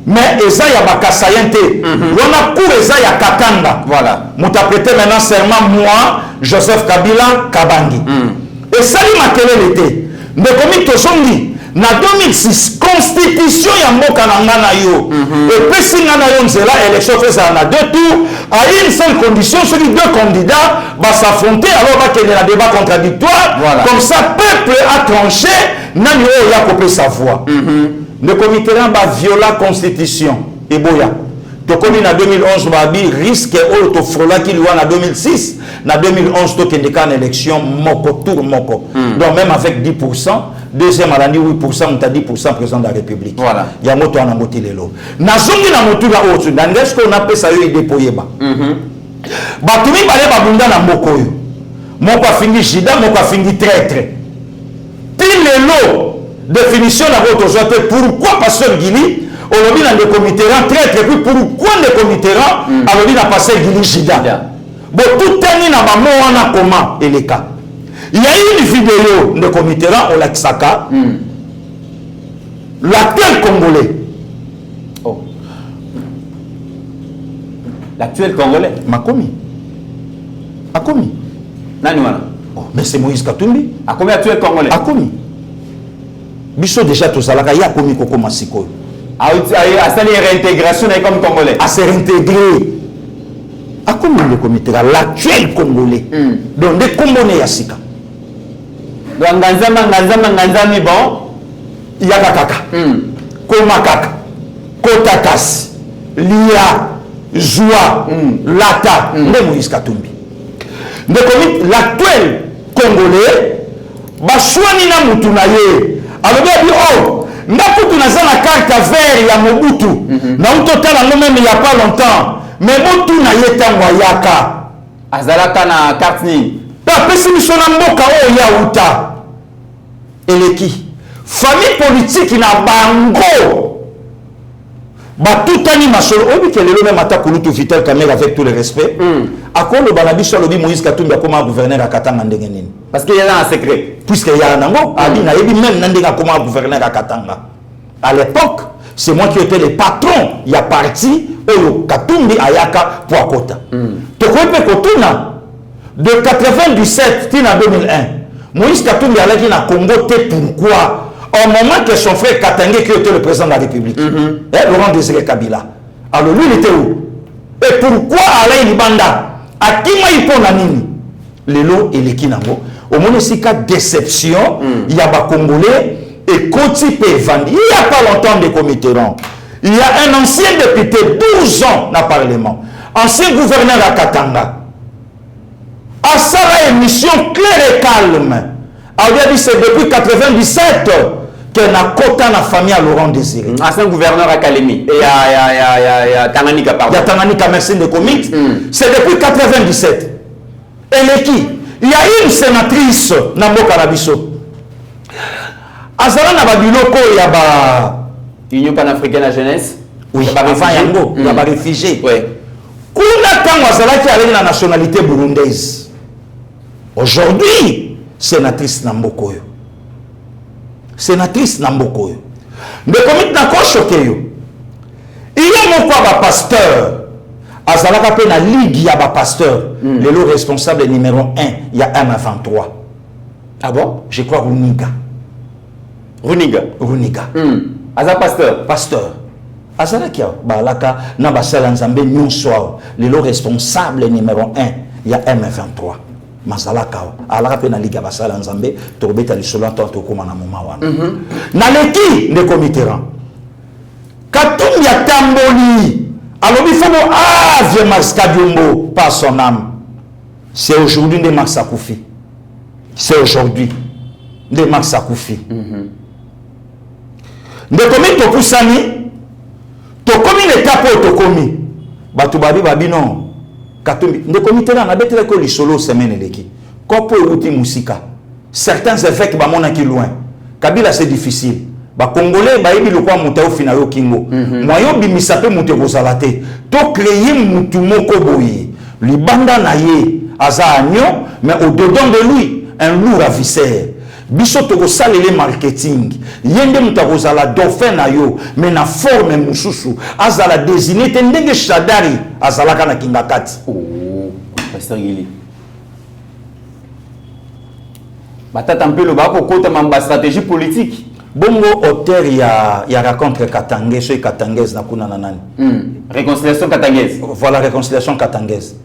C: mais Eza ya bakasayente, wana cour Eza ya Katanga. Voilà. Mouta prêté maintenant serment moi, Joseph Kabila Kabangi. Et ça lui m'a quel était. Le comité Songi, na 2006, constitution ya mboka na ngana yo. Et puis si ngana yo nzela élection fait ça na 2 tours, à une seule condition, celui 2 candidats va s'affronter, alors va qu'il y ait un débat contradictoire. Voilà. Comme ça, peuple a tranché, nani yo ya coupé sa voix. Le comité là va violer la constitution. Et boya. Donc comme en 2011 babi risque auto frola qui lui en 2006, na 2011 to kende kan élection moko tour moko. Donc même avec 10%, deuxième à l'année 8%, on t'a 10% président de la République. Voilà. Il y a moto en amoti lelo. Na zongi na moto la autre, dans ce qu'on appelle ça yo déployer ba. Batumi balé babunda na moko yo. Moko fingi jida, moko fingi traître. Pile lelo définition la votre jote pourquoi pasteur Gili aujourd'hui dans le comité traître, et puis pourquoi le comité aujourd'hui n'a passé Gili jida. Bon tout tani na maman wana comment et les cas. Il y a une vidéo de comité au lac Saka. L'actuel Congolais.
D: Oh. L'actuel Congolais.
C: Makomi. Akomi.
D: Nani wana?
C: Oh, mais c'est Moïse Katumbi.
D: Akomi actuel Congolais.
C: Akomi. Biso déjà tout ça là, il y a Akomi Koko Masiko.
D: A ça les réintégration comme Congolais.
C: À se réintégrer. Akomi le comité l'actuel Congolais. Donc des Congolais Yassika.
D: Donc Nganzami bon.
C: Yakakaka. Komakaka. Kotakas. Lia. Joua. Lata. De Moïse Katumbi. L'actuel Congolais. Baswani na mutunaye. Alors bien dit oh. Ndakutu na zana carte vert ya Mobutu. Na utotala no même il y a pas longtemps. Mais Mobutu na yetangwa yaka.
D: Azalaka na carte ni.
C: Ta pesi misona mboka o ya uta. Eleki. Famille politique na bango. Batutani masolo. Obi ke lelo même attaque Kulutu Vital Kamerhe avec tout le respect. Akolo banabiso lobi Moïse Katumbi akoma gouverneur à Katanga ndenge nini.
D: Parce qu'il y a un secret.
C: Puisqu'il y a un ango, Abi na yebi même nandega comment gouverneur à Katanga. À l'époque, c'est moi qui étais le patron. Il y a parti Oyo Katumbi Ayaka Poakota. Tokoepe Kotuna de 97 à 2001. Moïse Katumbi allait na Congo te pourquoi au moment que son frère Katangé qui était le président de la République, Laurent Désiré Kabila. Alors lui il était où? Et pourquoi Alain Libanda a qui m'a y nini? Lelo et les Kinango. Au moins ici cas déception, il y a des Congolais et Koti Vandi. Il n'y a pas longtemps de Committerant. Il y a un ancien député, 12 ans dans le Parlement, ancien gouverneur à Katanga. À ça la émission claire et calme. Alors il dit c'est depuis 97 que na kota na famille à Laurent Désiré.
D: Ancien gouverneur à Kalemi. Et il y a Tanganyika pardon.
C: Il y a Tanganyika merci de comics. C'est depuis 97. Et les qui? Il y a une sénatrice Nambo Karabiso. Azala na babiloko ya ba
D: Union panafricaine à jeunesse.
C: Oui, avant yango, il y a ba réfugiés.
D: Oui.
C: Kuna tango azala qui avec la nationalité burundaise. Aujourd'hui, sénatrice Nambokoyo. Sénatrice Nambokoyo. Mais comme na ko choqué yo. Il y a mon quoi pasteur. Azalaka pe na ligue ya ba pasteur. Le lot responsable numéro 1, il y a un avant 3.
D: Ah bon?
C: Je crois Runiga. Runiga.
D: Aza pasteur.
C: Pasteur. Azalaki balaka na basala nzambe nyonso le responsable numéro 1 il y a M23. Mazalaka alaka pe na liga basala nzambe to beta li solo to koma na moma wana. Na leki de comiteran. Katumbi ya tamboli. Alors il faut vieux Max Kadiumbo par son âme. C'est aujourd'hui de Max Akoufi. C'est aujourd'hui de Max Akoufi. De commis to pusani to commis l'étape to commis. Batu babi babi non. Katumbi de comité là na betela ko li solo semaine leki. Kopo uti musika. Certains évêques ba mona ki loin. Kabila c'est difficile. Ba Congolais ba yebi lokwa muta ofina yo kingo. Moyo bimisa pe muté kozalate. To créer mutu moko boyi. Libanda na ye aza agnon mais au-dedans de lui un lourd ravisseur. Biso to salele marketing yende mutakoza la dauphin na yo mais na forme mususu azala désigné tendenge shadari azala kana kingakati.
D: Pasteur Gili batata mpelo bako kota mamba stratégie politique
C: bongo auteur ya raconte Katangaise et Katangaise na kuna nani
D: réconciliation katangaise.
C: Voilà réconciliation katangaise.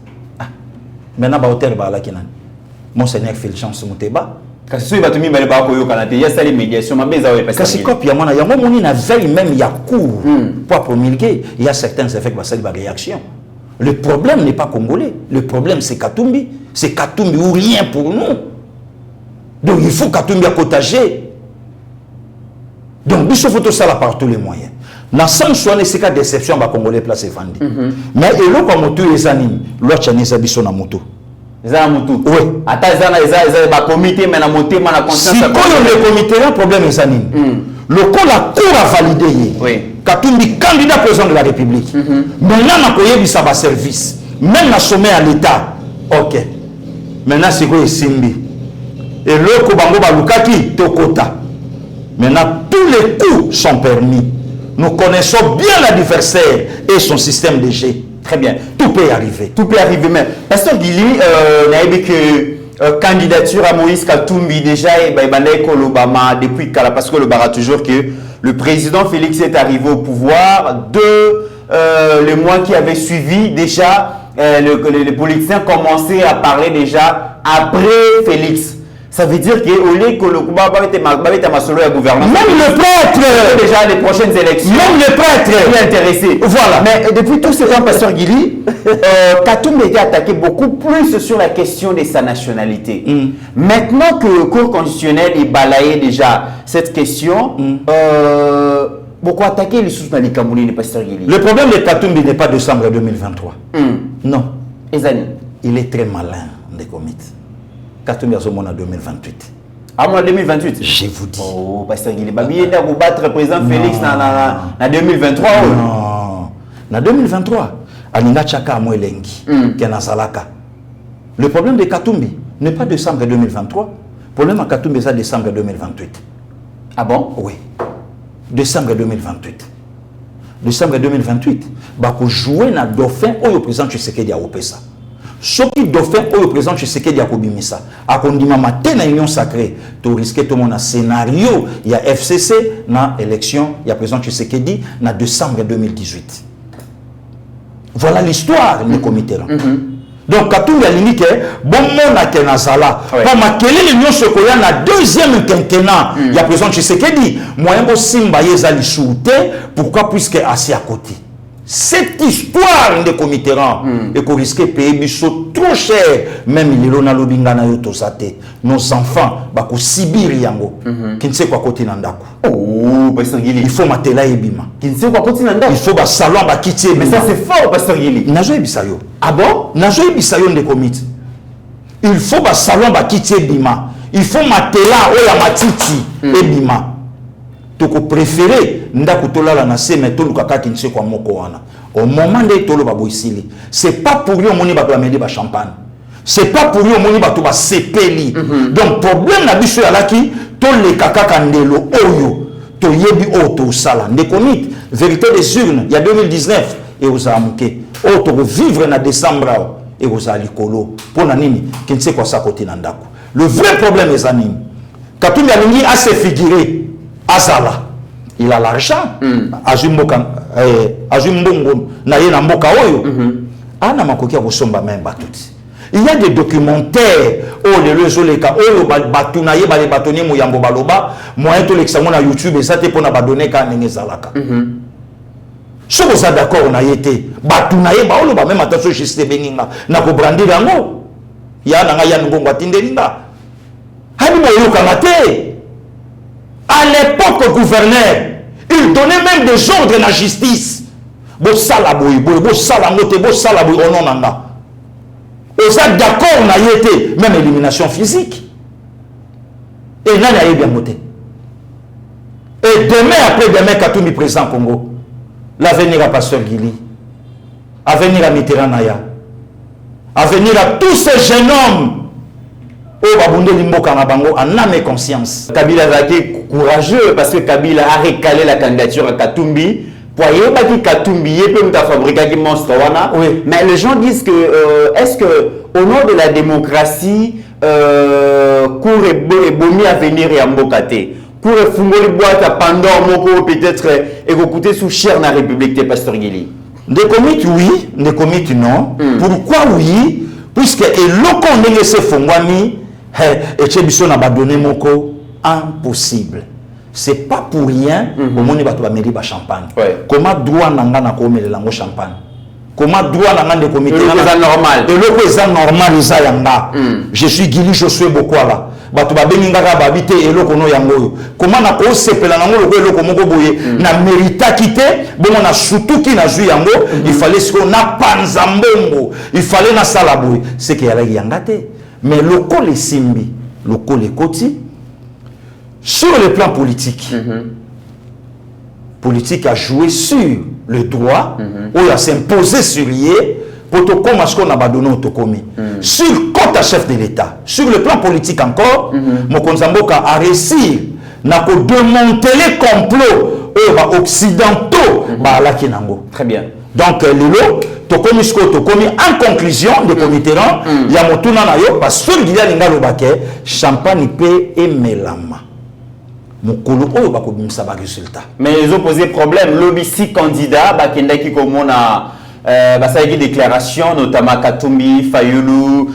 C: Maintenant ba auteur ba la kinani Monseigneur Fulgence Muteba.
D: Kasi so batumi bale ba ko yo kanate ya sali médiation mabeza we parce que
C: kasi copie ya mona yango moni na veille même ya cour pour promulguer il y a certains effets basali ba réaction. Le problème n'est pas congolais, le problème c'est Katumbi ou rien pour nous. Donc il faut Katumbi à cotager. Donc il faut tout ça là par tous les moyens. Na sans soin c'est cas déception ba congolais place Fandi. Mais elo comme tout les animes, l'autre chanisa biso na moto.
D: Za mutu.
C: Oui.
D: Ata za ba comité mais na monter na conscience.
C: Si le comité un problème les animes. Le coup la cour a validé.
D: Oui.
C: Katumbi candidat président de la République. Maintenant na koyebi ça ba service. Même na sommet à l'état. OK. Maintenant c'est quoi Simbi. Et le coup bango ba lukaki tokota. Maintenant tous les coups sont permis. Nous connaissons bien l'adversaire et son système de jeu.
D: Très bien.
C: Tout peut arriver.
D: Tout peut arriver. Mais Pasteur Gili, n'a que candidature à Moïse Katumbi déjà et Kolobama depuis Kala parce que le bar a toujours que le président Félix est arrivé au pouvoir le mois qui avait suivi déjà les politiciens commençaient à parler déjà après Félix. Ça veut dire qu'au lieu que le Kuba va masolo à gouvernement.
C: Même le prêtre
D: déjà les prochaines élections.
C: Même le prêtre
D: est intéressé.
C: Voilà.
D: Mais depuis tout ce temps, Pasteur Gili, Katumbi a été attaqué beaucoup plus sur la question de sa nationalité. Maintenant que le cours constitutionnel est balayé déjà cette question, pourquoi attaquer les sous dans Kamouni, Pasteur Gili?
C: Le problème de Katumbi n'est pas décembre 2023. Non. Il est très malin des comités. Katumbi a en 2028.
D: Ah, en 2028?
C: Je vous dis.
D: Oh, Pasteur Gili, il a battre le président Félix en 2023.
C: Non. En 2023, Alinga Chaka Amoelengi, qui est dans Salaka. Le problème de Katumbi n'est pas décembre 2023. Le problème de Katumbi, c'est décembre 2028.
D: Ah bon?
C: Oui. Décembre 2028. Décembre 2028, il faut jouer dans le dauphin ou le président Tshisekedi a opesa. Ce qui dauphin ou le président Tshisekedi a kobimisa. A kondima matin na union sacrée, tu risques tout mon scénario, il y a FCC na élection, il y a président Tshisekedi na décembre 2018. Voilà l'histoire du comité là. Donc Katumbi a limité bon mon a kenazala. Pour ma quelle l'union se koya na deuxième quinquennat, il y a président Tshisekedi, moyen ko simba yezali souté, pourquoi puisque assis à côté. Cette histoire de comité et qu'on risque payer biso trop cher, même il est là lobinga na yotosate. Nos enfants ba ko Sibir yango. Qui ne sait quoi côté nandako.
D: Oh, Pasteur Gili.
C: Il faut matela ebima.
D: Qui ne sait quoi côté nandako.
C: Il faut ba salon ba kiti ebima.
D: Mais ça c'est fort, Pasteur Gili.
C: Nazo ebisayo.
D: Ah bon?
C: Nazo ebisayo de comité. Il faut ba salon ba kiti ebima. Il faut matela o ya matiti ebima. Toko préféré ndako tolala na se mais toluka kaka kinse kwa moko wana. Au moment de tolo ba boisili, c'est pas pour yo moni ba ameli ba champagne. C'est pas pour yo moni ba to ba sepeli. Donc problème na biso ya laki to le kaka kandelo oyo to yebi o to sala. Ndekomit vérité des urnes il y a 2019 et aux amuke. O to vivre na décembre et aux alikolo. Pour na nini kinse kwa sa côté na ndako. Le vrai problème est anime. Katumbi alingi a se figurer azala. Il a l'argent. Azumboka azumbongo na ye na mboka oyo. Ana makoki akosomba même batuti. Il y a des documentaires oh les lezoleka oh batuna ye bale batoni muyambo baloba moyen to l'examen na YouTube et ça te pona ba donner ka ndenge zalaka. Si vous êtes d'accord, on a été batuna ye ba oloba même attention juste beninga na ko brandir yango. Ya na nga ya ngongo atindelinga. Hani mo yoka te. À l'époque gouverneur, il donnait même des ordres à la justice. Bo sala boy, bo sala ngote, bo sala boy ononanga. Vous êtes d'accord, on a été même élimination physique. Et là, il y a bien monté. Et demain, après demain, Katumbi président Congo, l'avenir à Pasteur Guili, l'avenir à Mitterrand Naya, l'avenir à tous ces jeunes hommes, au Babunde Limboka Nabango, en âme et conscience.
D: Kabila a été courageux parce que Kabila a recalé la candidature à Katumbi. Pour y Katumbi, il peut fabriquer des monstres. Oui. Mais les gens disent que est-ce que au nom de la démocratie, cour et bomi à venir et à mbokate, cour et fungoli boîte pendant moko peut-être et coûter sous cher dans la République de Pasteur Guili.
C: Des comités oui, des comités non. Pourquoi oui? Puisque et loko on est laissé fongwami et Chebiso n'a pas donné moko impossible. C'est pas pour rien au monde va mairie ba champagne. Comment droit nanga na ko melela ngo champagne? Comment droit nanga de comité
D: normal?
C: De l'opposant normal isa yanga. Je suis Guili Josué Bokwala. Batu ba beninga ka ba bité eloko no yango. Comment na ko sepela nango loko eloko moko boye na mérita kité bon na surtout qui na ju yango il fallait ce qu'on a panzambongo. Il fallait na salaboy. C'est que yala yanga te. Mais loko les simbi, loko les koti. Sur le plan politique, politique a joué sur le droit, où il a s'imposé sur lui, pour tout comme ce qu'on a donné au Tokomi. Sur quant à chef de l'État, sur le plan politique encore, Mokonzamboka a réussi à démonter les complots occidentaux.
D: Très bien.
C: Donc, Lilo, Tokomi, en conclusion de Comitérant, il y a Motuna Nayo, parce que il y a l'Inga Lobake, Champagne peut et Melama.
D: Mais ils ont posé problème. Lobby 6 candidats, qui commencent à des déclarations, notamment Katumbi, Fayulu,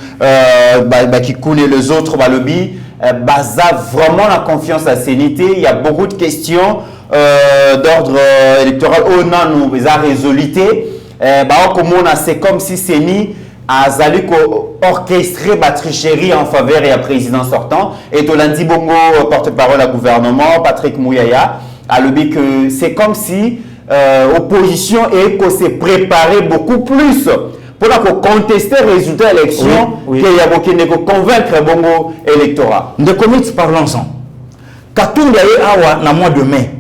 D: qui connaît les autres lobby. Baza vraiment la confiance à Sénité. Il y a beaucoup de questions d'ordre électoral. Oh non, nous avons résoluté. C'est comme si Séni a orchestré la tricherie en faveur de la président sortant. Et Tolandi Bongo, porte-parole à gouvernement, Patrick Mouyaya, a le dit que c'est comme si l'opposition s'est préparée beaucoup plus pour contester le résultat de l'élection qu'il y a beaucoup convaincre Bongo électorat.
C: De comités, parlons-en. Katumbi awa na mois de mai.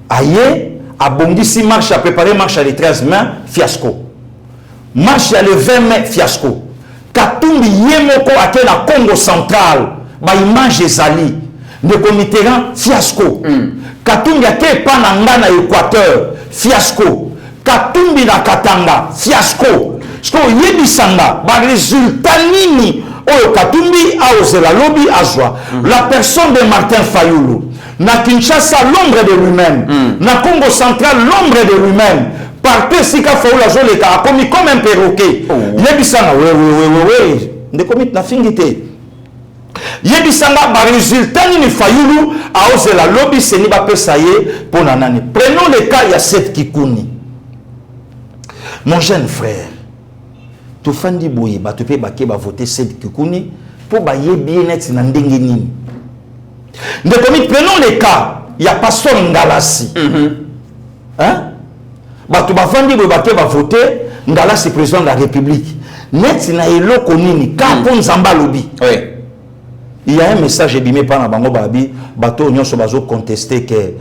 C: Aye, a bondi si marche à préparer marche à les 13 mai, fiasco. Marche le 20 mai, fiasco. Katumbi yemoko ake na Congo central, ba image ezali. De Mitterrand, fiasco. Katumbi ake pa na nga na Équateur, fiasco. Katumbi na Katanga, fiasco. Sko yebisanga, ba résultat nini oyo Katumbi a osé la lobby azwa. La personne de Martin Fayulu. Na Kinshasa, l'ombre de lui-même. Na Congo central, l'ombre de lui-même. Partout Sika Faoula Zoleka a commis comme un perroquet. Yebisanga, oui. De commis na fingité. Yebisanga, ba résultat ni Fayulu a osé la lobby seni ba pesaye pour nanani. Prenons le cas, il y a Seth Kikuni. Mon jeune frère, tu fandi boye, ba tu peux ba voter Seth Kikuni pour ba yebi net na ndenge nini. De commis, prenons le cas, il y a Pasteur Ngalasi. Hein? Batu bafandi bo bake ba voter ngala c'est président de la République net na eloko nini ka po nzamba lobi. Il y a un message ebimé par na bango babi bato nyonso bazo contester que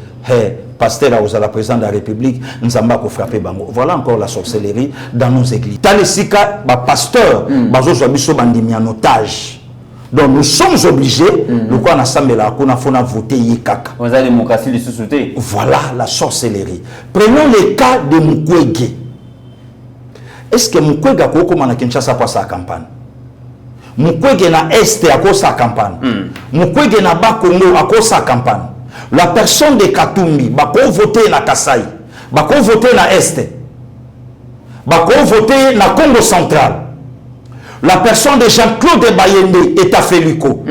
C: pasteur a la président de la République nzamba ko frapper bango. Voilà encore la sorcellerie dans nos églises. Talesika ba pasteur bazo zo biso bandimi en otage. Donc nous sommes obligés, nous quoi ensemble là, qu'on a fait voter yekaka.
D: Vous avez démocratie de sous-souté.
C: Voilà la sorcellerie. Prenons le cas de Mukwege. Est-ce que Mukwege a comment na Kinshasa passe sa campagne? Mukwege na Est à cause sa campagne. Mukwege na Bas Congo à cause sa campagne. La personne de Katumbi, bako voter na Kasai, bako voter na Est, bako voter na Congo central. La personne de Jean-Claude Bayende est à Feluko.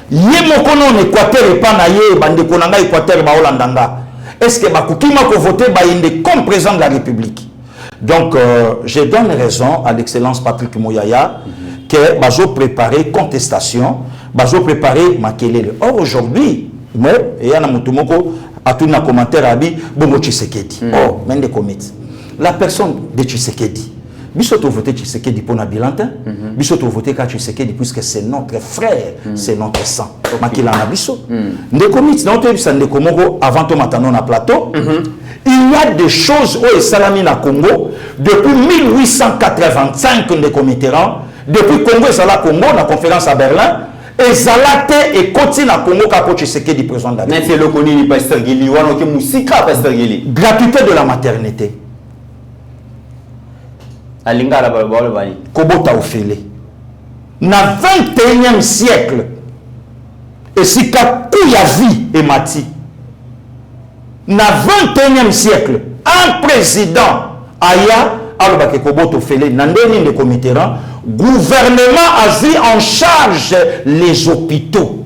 C: Yé mokono en Équateur et pas na yé bande konanga Équateur ba Holandanga. Est-ce que bakukima ko voter Bayende comme président de la République? Donc je donne raison à l'excellence Patrick Mouyaya que bazo préparer contestation, bazo préparer makelele. Or aujourd'hui, moi et yana mutumoko a tout na commentaire abi bongo Tshisekedi. Oh, mende commit. La personne de Tshisekedi. Bisoto voté Tshisekedi pour Nabilantin. Bisoto voté Tshisekedi puisque c'est notre frère, c'est notre sang. Makila na biso. Ndekomit na oto bisa ndekomongo avant to matano na plateau. Il y a des choses au Salami na Congo depuis 1885 ndekomitera, depuis Congo Zala Congo na conférence à Berlin. Et Zalate et continue à Congo kako Tshisekedi président de la République.
D: C'est le connu pasteur Gili wana ke musika pasteur Gili.
C: Gratuité de la maternité.
D: Alinga la balbole bani.
C: Kobota ofele. Na 21e siècle. Et si kakou ya vie et mati. Na 21e siècle, un président aya alobake kobota ofele nandeni de comiteran. Gouvernement a vu en charge les hôpitaux.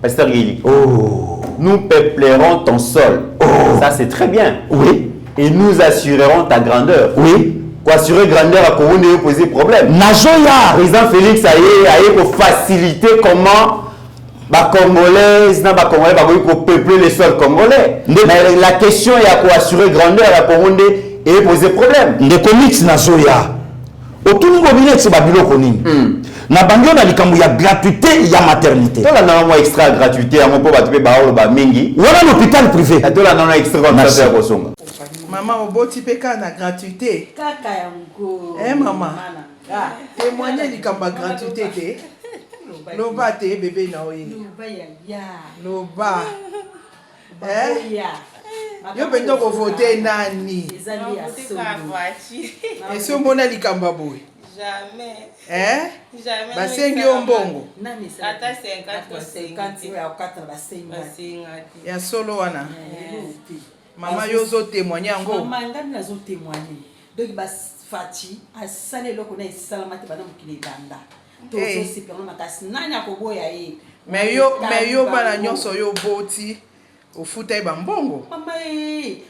D: Pasteur Gili.
C: Oh.
D: Nous peuplerons ton sol.
C: Oh.
D: Ça c'est très bien.
C: Oui.
D: Et nous assurerons ta grandeur.
C: Oui.
D: Pour assurer grandeur à Congo ne poser problème.
C: Nazoya.
D: Président Félix aye pour faciliter comment les Congolais pour peupler les sols congolais. Mais la question est à quoi assurer grandeur à Congo et poser problème.
C: Les comics Nazoya. Autour de l'objet, c'est Babylone Konini. Na bango na likambo ya gratuité ya maternité.
D: Tola na mo extra gratuité à mon po batube baolo ba mingi.
C: Voilà l'hôpital privé.
D: Tola na extra comme ça pour songa.
K: Maman oboti peka na gratuité.
L: Kaka yango.
K: Maman. Témoigner likambo gratuité te. Loba te bébé na oyi.
L: Loba ya.
K: Loba. Yo pendo ko voter nani?
L: Ezali ya solo.
K: Eso mona likambo boy.
L: Jamais.
K: Jamais. Basengi yo mbongo.
L: Nani ça? Ata 50 ya okata basengi.
K: Ya solo wana. Maman yo zo témoigner yango.
L: Maman ngani nazo témoigner. Donc bas fati asale loko na esala mate bana mukile danda. Tozo sipelo na kasi nani akoboya ye.
K: Mais yo bana nyonso yo boti. Ofuta ba mbongo.
L: Mama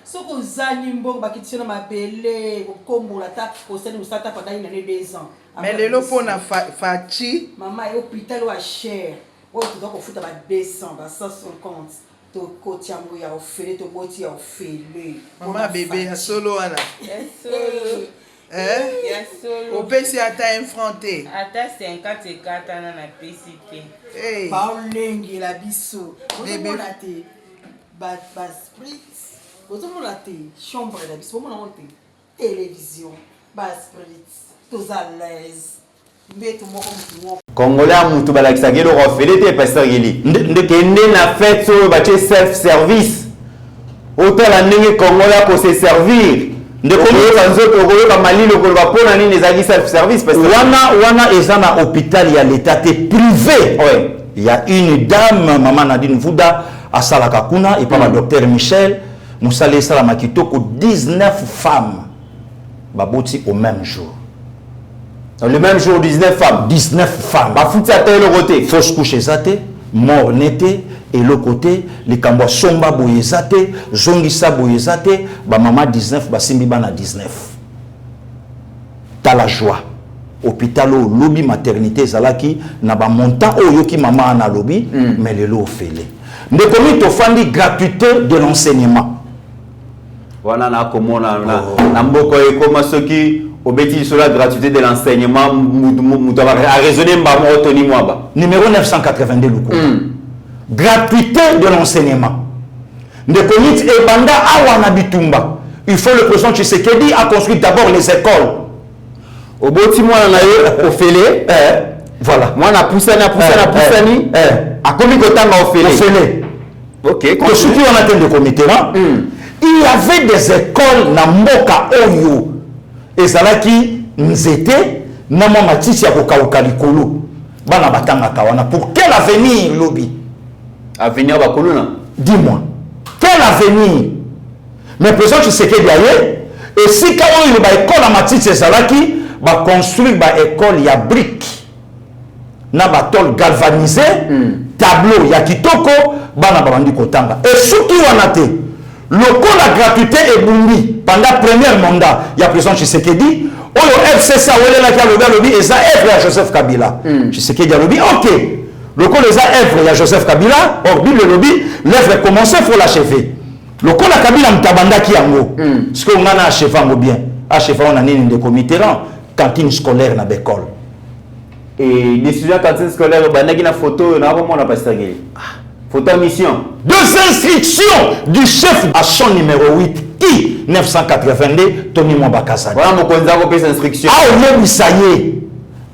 L: soko zani mbongo bakitishona mabele kokombola ta kosani usata pendant une année 2 ans.
K: Mais lelo pona fachi.
L: Mama hôpital wa cher. O tu dois kofuta ba 200 ba 150. To kotiambo ya ofele to boti ya ofele.
K: Mama bébé ya solo wana.
L: Solo.
K: Ya solo. O pesi ata enfronté.
L: Ata 54 na na PCT. Ba olengi la biso. Bébé la te. Bas spritz, vous avez la chambre de la vous avez télévision, bas spritz, tous à l'aise.
D: Congolais à Moutou Balakisagé le refait pasteur Gili. Ndekende na fête sur le self service. Autant la nègre Congolais pour se servir. Ndekende kanzo Congolais ba Mali le Congolais pour na nini ezaki self service parce que
C: wana ezana hôpital il y a l'état privé.
D: Ouais.
C: Il y a une dame maman Nadine Vouda à Salakakuna et par le docteur Michel Moussale Salamakitoko 19 femmes baboti au même jour.
D: Le même jour 19 femmes.
C: 19 femmes.
D: Ba fout ça le côté.
C: Fausse couche zate, mort nete et le côté les kambo somba boyezate, zongisa boyezate, ba maman 19 ba simbi bana 19. T'as la joie. Hôpital au lobby maternité zalaki na ba montant o yoki maman ana lobby mais le lot fele. Ne commis to fandi gratuité de l'enseignement.
D: Voilà na komona na mboko e koma soki obeti sur la gratuité de l'enseignement muto a raisonner mba mo toni mwaba.
C: Numéro 982 Luko. Gratuité de l'enseignement. Ne commis e banda awa na bitumba. Il faut le président Tshisekedi a construit d'abord les écoles.
D: Oboti mwana na yo ofele
C: voilà
D: mwana pusani a komi kotanga ofele. OK,
C: que ce qui on attend de comité là il y avait des écoles na mboka oyo ezalaki nzete na mwa matiti ya kokauka likolo bana batangaka wana pour quel avenir lobi
D: avenir bakolona
C: dis-moi quel avenir mais président Tshisekedi aye et si quand il ba école à matiti ezalaki ba construire ba école ya brique na ba tôle galvanisé tableau ya kitoko bana babandi kotanga et surtout wana te lokola gratuité ebundi pendant premier mandat ya président Tshisekedi oyo FCC awelelaki alobi alobi eza œuvre ya Joseph Kabila Tshisekedi alobi ok lokola eza œuvre ya Joseph Kabila or Bible lobi l'œuvre est commencée faut l'achever lokola Kabila mutabandaki yango parce que ngana achever yango bien achever on a nini de Mitterrand cantine scolaire na l'école
D: et décision cantine scolaire bandaki na photo na ba mona pasteur Guili photo mission
C: deux instructions du chef à son numéro 8 qui 982 Tony Mwambakazadi
D: voilà mon konza ko pesa instruction
C: ah on saye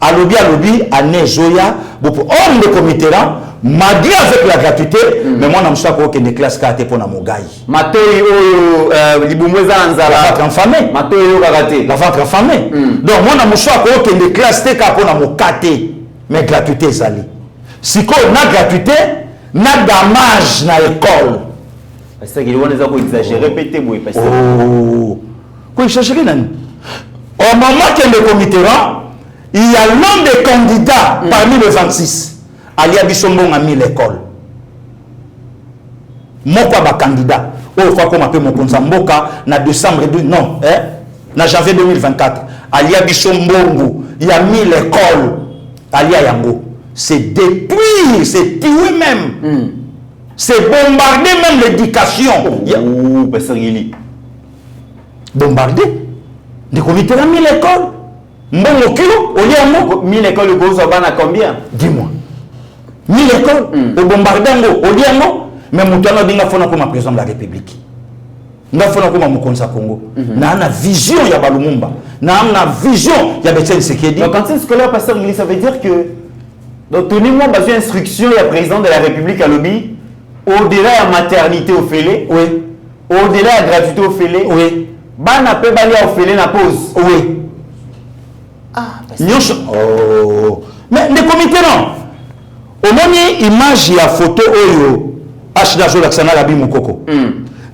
C: alobi ane zoya pour homme de comité là malgré avec la gratuité mais moi na msako ok de classe kate pour na mogai
D: matoi oyo libumweza anzala
C: la ventre enfamé
D: matoi oyo karaté
C: la ventre enfamé donc moi na msako ok de classe te ka pour na mokate mais gratuité zali siko na gratuité na damage na école
D: parce que il waneza ko exagérer pété boy parce
C: oh ko exagérer nani au moment que le comité là il y a l'un des candidats parmi les 26 Alia Bissombon a mis l'école. Moko ba candidat. Oh, faut qu'on m'appelle mon Mboka na décembre non, na janvier 2024. Alia Bissombongo, il a mis l'école. Alia Yango. C'est détruire, c'est tuer même. C'est bombarder même l'éducation.
D: Oh, Pasteur Guili.
C: Bombarder. Des comités a mis l'école. Mbongo kilo, au lieu
D: mis l'école de Gozo à combien?
C: Dis-moi. Mis l'école, au bombardango, au liango, mais moutana binga fona comme président de la République. Nga fona comme Mokonza Congo. Na na vision ya Balumumba. Na vision ya Betsen Sekedi.
D: Donc quand c'est scolaire pasteur Guili, ça veut dire que donc tenez-moi besoin d'instruction ya président de la République à lobby au-delà de la maternité au félé.
C: Oui.
D: Au-delà de la gratuité au félé.
C: Oui.
D: Bana pe bali au félé na pause.
C: Oui.
D: Ah,
C: oh. Mais le comité non. Au moins image ya photo oyo ashida zo laksana la bimu koko.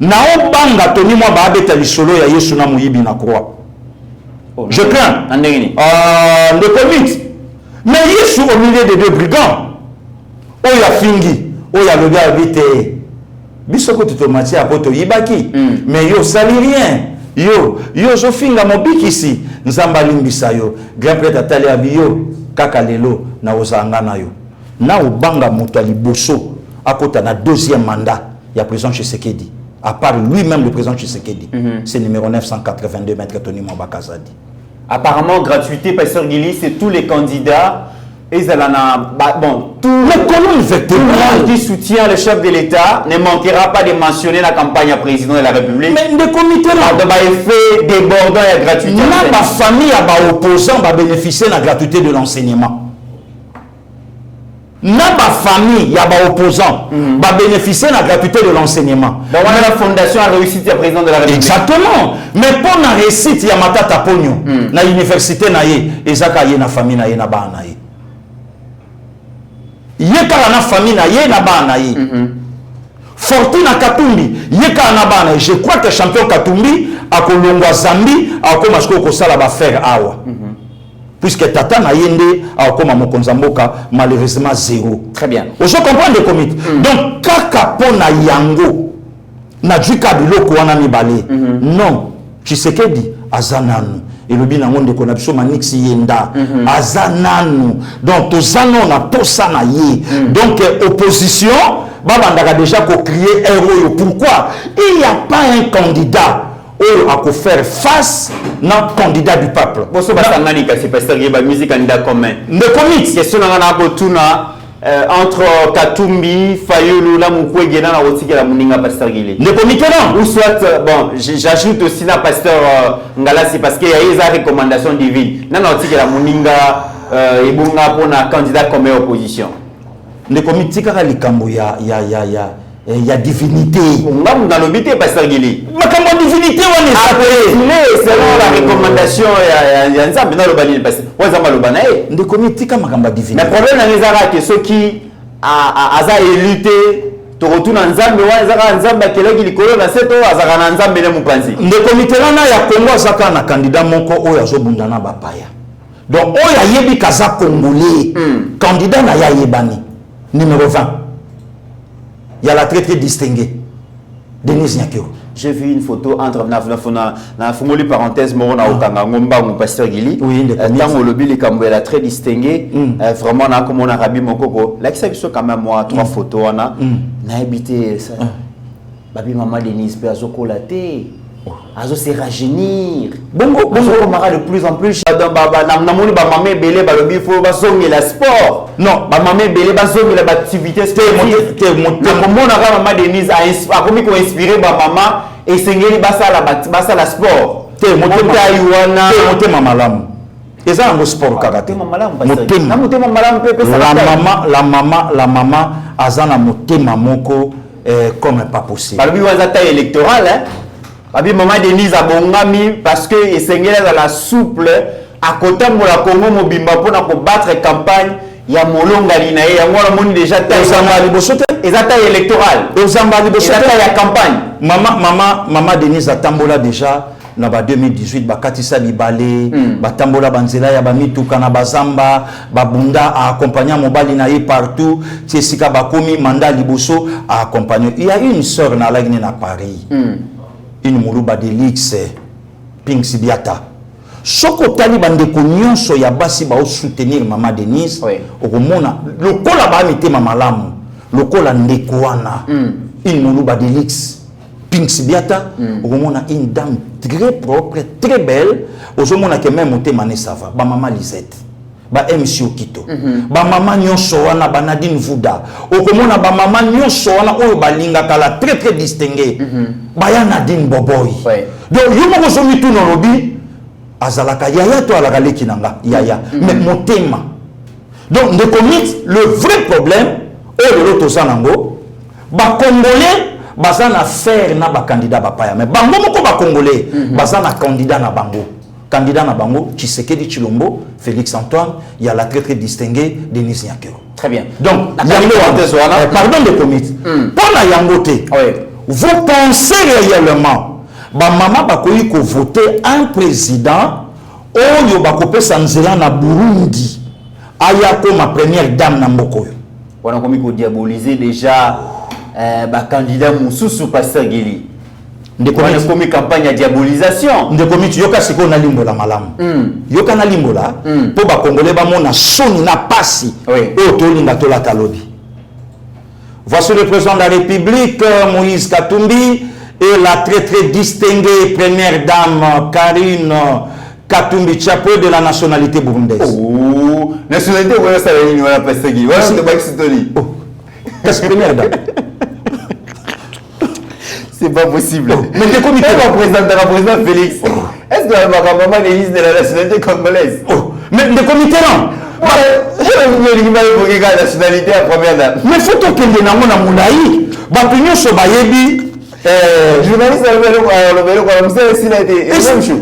C: Na obanga toni mwa ba beta lisolo ya Yesu na muyibi na croix. Je crains. Le comité. Mais Yesu au milieu de deux brigands. Oya fingi, oya le gars vite. Bisoko tutomati apoto yibaki. Mais yo sali rien. Yo zo finga mobiki ici. Nzamba limbisa yo. Grand prêtre atali abiyo kaka lelo na ozanga na yo. Na obanga moto liboso akota na deuxième mandat ya président Tshisekedi. À part lui-même le président Tshisekedi. C'est numéro 982 maître Tony Mwambakazadi.
D: Apparemment gratuité pasteur Guili, c'est tous les candidats et bon tout
C: le colonne vertébrale
D: qui soutient le chef de l'État ne manquera pas de mentionner la campagne à président de la République.
C: Mais le comité là
D: de effet débordant et gratuité.
C: Ma famille a opposant va bénéficier de la gratuité de l'enseignement. Na ba famille ya ba opposant va bénéficier de la gratuité de l'enseignement.
D: Donc on a la fondation à réussite du président de la République.
C: Exactement. Mais pour la réussite ya matata pogno na université na ye ezaka ye na famille na ye na ba na ye. Ye kala na famille na ye na ba na ye. Fortune Katumbi ye kala na ba na ye. Je crois que champion Katumbi a kolongwa Zambie a ko masko ko sala ba faire awa. Puisque Tata na yende a comme Mokonza Mboka malheureusement zéro.
D: Très bien.
C: On se comprend le comité. Donc kaka pona yango na juka biloko wana mibale. Non, Tshisekedi azananu. Et le bina monde qu'on a besoin manixi yenda azananu. Donc tozano na posa na ye. Donc opposition babandaka déjà ko crier héros. Pourquoi? Il n'y a pas un candidat à faire face à candidat du peuple.
D: Bon, c'est parce que la musique candidat commun.
C: Le comité.
D: Question entre Katumbi, Fayulu, la Moukoué, Guéna, la Rotique, la Mouninga, Pasteur Guilé.
C: Le comité non.
D: Ou soit, bon, j'ajoute aussi la Pasteur Ngala, c'est parce qu'il y a des recommandations divines. Non, non, la Mouninga, et Bunga pour un candidat comme opposition.
C: Le comité, il y a il y a divinité.
D: Dans l'obité, Pasteur Guili.
C: Mais comment divinité on est
D: appelé selon la recommandation il y a un dans le bani parce que
C: de comité comme makamba divinité.
D: Mais problème dans les arabes ceux qui a élité to retourne en Zambie wa ezaka Nzambe keleki likolo na seto azaka na Nzambe le mupanzi.
C: De comité là ya Congo azaka na candidat moko oyo azobunda na bapaya. Donc oyo ayebi kaza congolais. Candidat na ya yebani numéro 20. Il y a la très très distinguée Denise Nyakero.
D: J'ai vu une photo entre na fumoli parenthèse morona okanga ngomba mon pasteur Guili.
C: Oui,
D: tant au lobby les kambo la très distinguée vraiment na comme on a rabi mon coco. Là qui ça biso quand même moi 3 photos on na habité ça. Babi maman Denise pe azoko la té. Azo se rajeunir. Bongo mara de plus en plus dans baba na moni ba maman belé ba lobby faut ba songi la sport. Non, ba maman belé ba songi la activité sportive. Comment na maman Denise a comme ko inspiré ba maman et sengeli basa la sport.
C: Te motema yuana te motema malamu. Eza ngo sport karaté. Motema
D: malamu pepe
C: la maman azana motema moko comme pas possible.
D: Ba lobby waza ta électorale hein. Babi maman Denise abongami parce que esengeli dans la souple à côté de la Congo mobimba pour battre campagne ya molonga lina ya ngora moni déjà
C: Ozamba libosote
D: ezata électorale
C: Ozamba libosote
D: ya campagne
C: maman Denise atambola déjà na ba 2018 bakatisa libale batambola banzela ya bamituka na bazamba babunda a accompagner mobali na ye partout tsika bakomi mandat liboso a accompagner. Il y a une sœur na lagine na Paris. Une muluba de l'X Pink Sibiata. Soko tali bande ko nyonso ya basi ba soutenir maman Denise. Okomona lokola ba mite mama lamu. Lokola ndeko wana. Une muluba de l'X Pink Sibiata. Okomona une dame très propre, très belle. Ozomona ke même moté mané sava. Ba maman Lisette. Ba MC Okito. Ba maman nyonso wana ba Nadine Vuda. Okomona ba maman nyonso wana oyo balinga kala très très distingué. Baya Nadine Boboy. Donc yomo ko somi tout no lobi azalaka yaya to alaka leki nanga yaya mais motema. Donc de commit le vrai problème au de l'autre sanango ba congolais bazana faire na ba candidat ba paya mais bango moko ba congolais bazana candidat na bango. Candidat na bango Tshisekedi Chilombo, Félix Antoine, il y a la très très distinguée Denise Nyakero.
D: Très bien.
C: Donc pardon de commit. Pour la Yangote. Vous pensez réellement ba maman ba koyi ko voter un président oyo ba ko pesa nzela na Burundi aya ko ma première dame na mboko yo.
D: On a komi ko diaboliser déjà ba candidat Moussousou Pasteur Guili. Ndekoni komi campagne ya diabolisation.
C: Ndekomi yoka siko na limbo la malamu. Yoka na limbo la po ba congolais ba mona soni na pasi. O to linga to la talobi. Voici le président de la République, Moïse Katumbi, et la très très distinguée première dame, Karine Katumbi Chapeau de la nationalité burundaise.
D: Oh, nationalité, voilà ça, voilà, Pasteur Guili. Voilà, c'est pas Xitoli.
C: Qu'est-ce que première dame?
D: C'est pas possible.
C: Mais le comité
D: président Félix. Est-ce que la maman Denise de la nationalité congolaise?
C: Mais le comité non.
D: La nationalité à première dame.
C: Mais faut que les nango na moulaï. Bapignon so bayebi.
D: Journaliste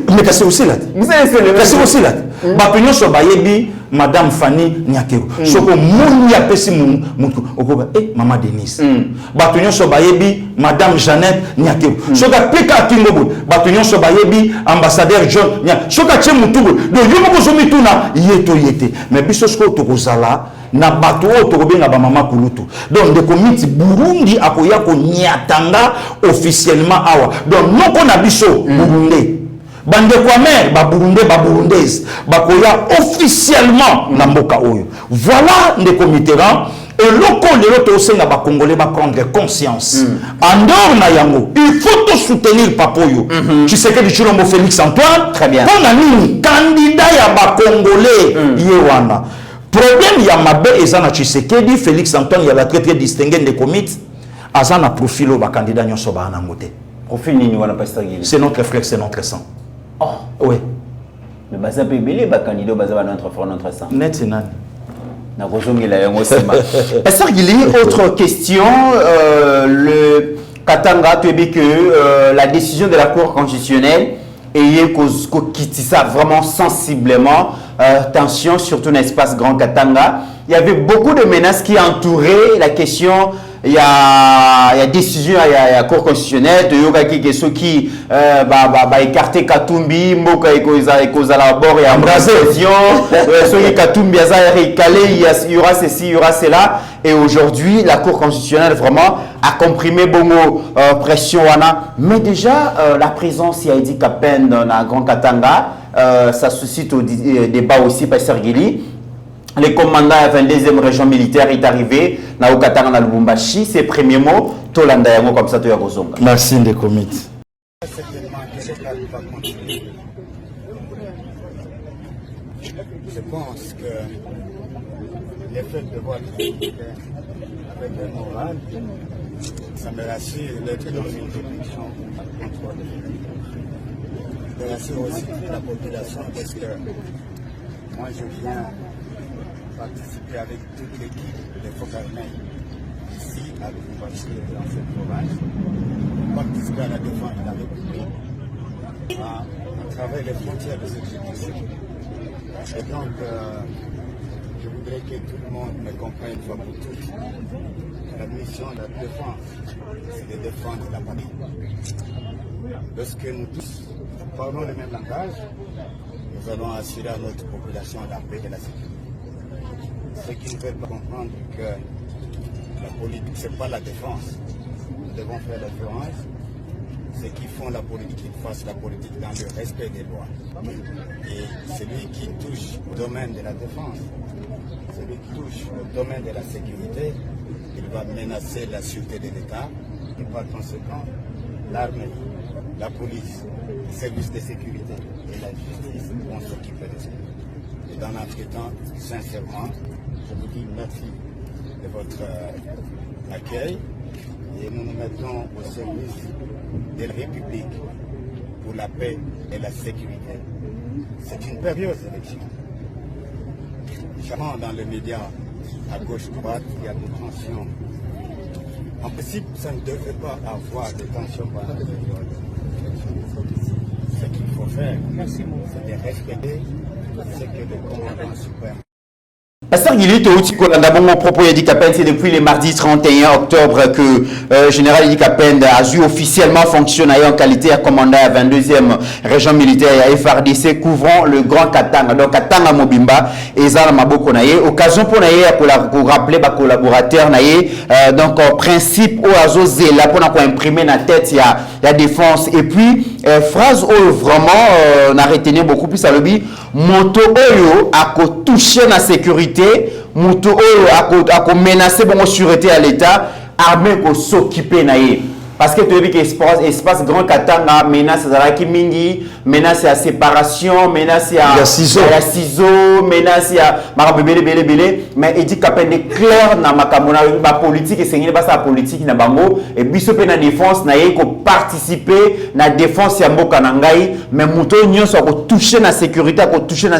C: mais c'est aussi là. C'est aussi là. Bapignon so bayebi Madame Fanny Nyakero. Soko moni apesi mutu okoba maman Denise. Bapignon so bayebi Madame Jeannette Nyakero. Soka peka tingobo. Bapignon so bayebi ambassadeur John Nyakero. Soka tche mutugo. Donc yomo ko somi tuna yeto yete. Mais biso sko tokozala na bato otokobenga ba mama kulutu. Donc de komiti Burundi akoya ko nyatanga officiellement awa. Donc noko na biso Burundi. Bande kwa mère ba Burundais ba burundaise bakoya officiellement na mboka oyo. Voilà les comités et loko le loto senga ba congolais ba prendre conscience. En dehors na yango, il faut te soutenir papoyo. Tu sais que Chilombo Félix Antoine,
D: très bien.
C: On a mis candidat ya ba congolais yewana. Problème ya mabe ezana Tshisekedi Félix Antoine ya la très très distingué de comités azana profilo ba candidat nyoso ba nangote.
D: Profil nini wana Pasteur Guili?
C: C'est notre frère, c'est notre sang.
D: Oh,
C: oui.
D: Mais baza pe belé ba candidat baza ba notre frère notre sang.
C: Net c'est nan.
D: Na kozongela yango sema. Pasteur Guili, autre question le Katanga, tu as dit que la décision de la Cour constitutionnelle est quitter ça vraiment sensiblement. Tension, surtout dans l'espace Grand Katanga. Il y avait beaucoup de menaces qui entouraient la question. Il y a décision, il y a Cour constitutionnelle, il y a ceux qui écarté Katumbi, Mboka et Kozala bord et embrasé, ceux qui Katumbi, il y aura ceci, il y aura cela. Et aujourd'hui, la Cour constitutionnelle vraiment a comprimé bongo pression. Mais déjà, la présence, il y a dit qu'à peine dans la Grand Katanga, ça suscite au débat aussi par Sergili. Le commandant de la 22e région militaire est arrivé dans Katanga na Lubumbashi. Ses premiers mots, Tolanda yango comme ça to ya kozonga.
C: Merci de comité.
M: Je pense que le fait de voir avec un moral, ça me rassure d'être dans une réflexion contrôlée. Je rassure aussi la population parce que moi je viens participer avec toute l'équipe de Focarnay ici à Lubumbashi dans cette province, participer à la défense de la République à travers les frontières de cette justice. Et donc, je voudrais que tout le monde me comprenne une fois pour toutes. La mission de la défense, c'est de défendre la patrie. Lorsque nous tous parlons le même langage, nous allons assurer à notre population la paix et la sécurité. Ceux qui ne veulent pas comprendre que la politique, ce n'est pas la défense. Nous devons faire la différence. Ceux qui font la politique, ils fassent la politique dans le respect des lois. Et celui qui touche au domaine de la défense, celui qui touche au domaine de la sécurité, il va menacer la sûreté de l'État. Et par conséquent, l'armée, la police, les services de sécurité et la justice vont s'occuper de ça. Et dans l'entretemps, sincèrement, je vous dis merci de votre accueil et nous nous mettons au service de la République pour la paix et la sécurité. C'est une période d'élection. Chaque dans les médias, à gauche-droite, il y a des tensions. En principe, ça ne devrait pas avoir de tensions pendant la période d'élection. Ce qu'il faut faire, c'est de respecter ce que le commandant suprême.
D: Pasteur Guilly, mon propos Yedi Kapen, c'est depuis le mardi 31 octobre que Général Yedi Kapen a dû officiellement fonctionner en qualité de commandant à la 22e région militaire à FRDC couvrant le Grand Katanga. Donc Katanga Mobimba et Zala Maboko Naye. Occasion pour Naye pour rappeler les collaborateurs Naye. Donc principe au Azo Zela pour imprimer la tête il y a défense. Et puis phrase où vraiment on a retenu beaucoup plus à l'objet. Moto Oyo a touché la sécurité. Moto Oyo a menacé la sûreté à l'État. Armée pour s'occuper naïe. Parce que tu as vu que l'espace Grand Katanga menace à la Kimingi, menace à séparation, menace à ciseaux, menace à marabébélé, mais il dit qu'il y a des clairs dans ma politique et c'est une politique na bango et biso pe na défense na yé ko participer na défense ya mboka na ngai mais muto nyonso ko toucher na sécurité ko toucher na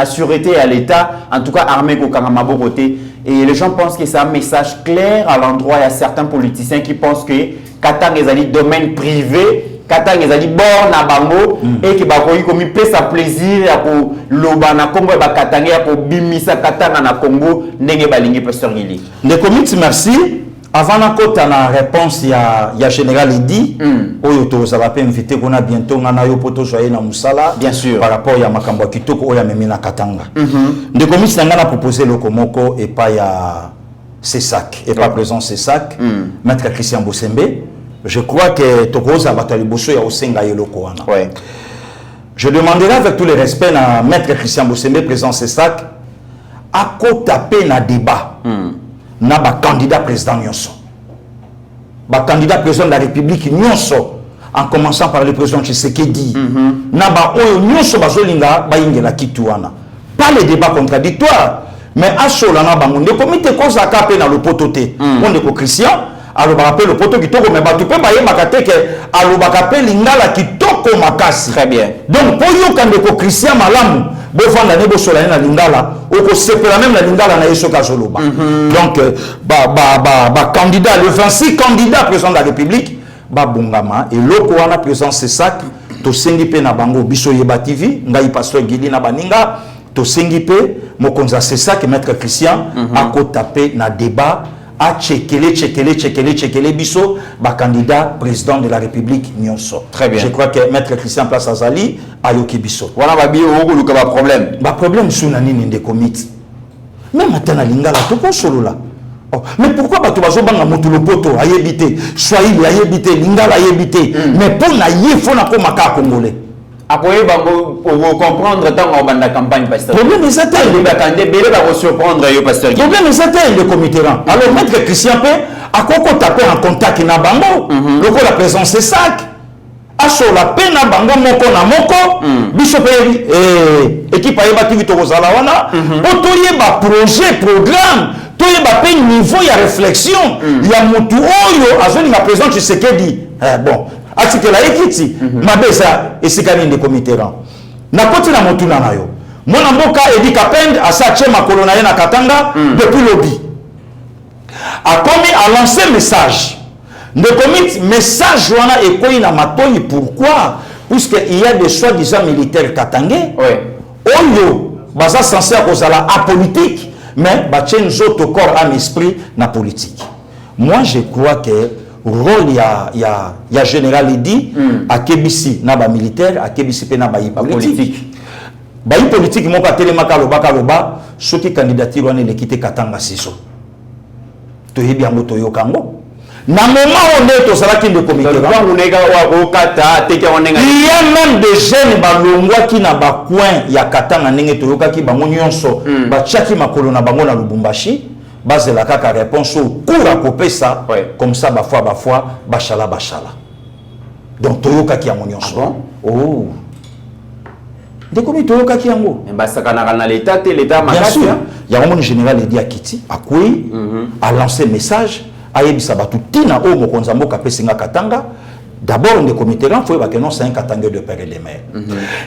D: sûreté à l'État en tout cas armée ko kanga maboko te. Et les gens pensent que c'est un message clair à l'endroit. Il y a certains politiciens qui pensent que Katanga est un domaine privé, Katanga est un bord na bango et que bakoyi komi pesa plaisir ya ko loba na Congo ba Katanga ya ko bimisa Katanga na Congo ndenge balingi Pasteur Guilly.
C: Le comité merci. Avant la côte, la réponse, il y a Général Edi. Oyo ça va pas inviter qu'on a bientôt ngana yo poto joyer na musala.
D: Bien sûr.
C: Par rapport à Makambo Kitoko oya memina Katanga. Le comité n'a proposé le Komoko et pas ya Cessac et pas présent Cessac. Maître Christian Bosembe. Je crois que Tokoza Batali Bosso ya Osenga Yeloko wana.
D: Ouais.
C: Je demanderai avec tout le respect à Maître Christian Bosembe présent Cessac à quoi taper na débat. Na ba candidat président nyonso. Ba candidat président de la République nyonso en commençant par le président Tshisekedi. Na ba oyo nyonso bazolinga ba ingela kituana. Pas les débats contradictoires mais asola na bango ndeko mite koza kapé na lopototé. Ndeko Christian alors ba rappelle le poto kitoko mais ba tu peux ba yeba te que alors ba kapé lingala kitoko makasi.
D: Très bien.
C: Donc pour yo kandeko Christian malamu bo vanda ne bo sola na lingala oko sepela même la lingala na yeso ka zoloba. Donc candidat le 26 candidats président de la République ba bongama et loko wana président c'est ça to sengi pe na bango biso yeba TV ngai pasteur Gili na baninga to sengi pe mokonza c'est ça que maître Christian a ko tapé na débat a tchekele biso ba candidat président de la République nyonso.
D: Très bien.
C: Je crois que maître Christian Place Azali a yoki biso.
D: Voilà ba bio oko luka ba problème.
C: Ba problème sous nani nde komit. Même atana lingala to ko solo là. Oh, mais pourquoi ba to bazo banga motu lopoto ayebité, Swahili ayebité, lingala ayebité, mais pour na ye faut na ko maka congolais.
D: Après, pour comprendre tant qu'on la campagne pasteur.
C: Problème est certain.
D: Va surprendre le pasteur.
C: Problème est certain le comité rang. Alors maître Christian P a quoi taper en contact na bango. Le la présence c'est sac. A sur la peine na bango moko na moko. Bishop équipe ayeba TV to kozala wana. Otoye ba projet programme. Toye ba pe niveau ya réflexion. Ya mutu oyo azoni na président Tshisekedi. Bon. Article la ekiti mabesa esikani de comité rang na koti na motuna na yo mona mboka edi kapend asa chema kolona ye na Katanga depuis lobby a commis à lancer message de comité message wana ekoyi na matoi. Pourquoi? Puisque il y a des soi-disant militaires katangais oyo baza censé kozala apolitique mais ba tient autres corps à esprit na politique. Moi je crois que rôle ya général Edi à Kebisi na ba militaire à Kebisi pe na ba politique ba politique moko atelema kaloba soki candidature wana l'équité Katanga siso to yebi yango to yokango na moment on est to sala ki de comité il y a même des jeunes balongwa ki na ba coin ya Katanga ndenge to yokaki bango nyonso ba chaki makolo na bango na Lubumbashi. Base la kaka réponse au cours à couper ça comme ça bafwa bachala. Donc toyoka ki yango nyonso. Oh. De komi toyoka ki yango.
D: Mbasakana na l'état l'état
C: makasi. Il y a un général Edi Akiti akui a lancé message a yebisa batu tina o mokonza mboka pesinga Katanga. D'abord de comité là faut que non c'est un Katanga de père et de mère.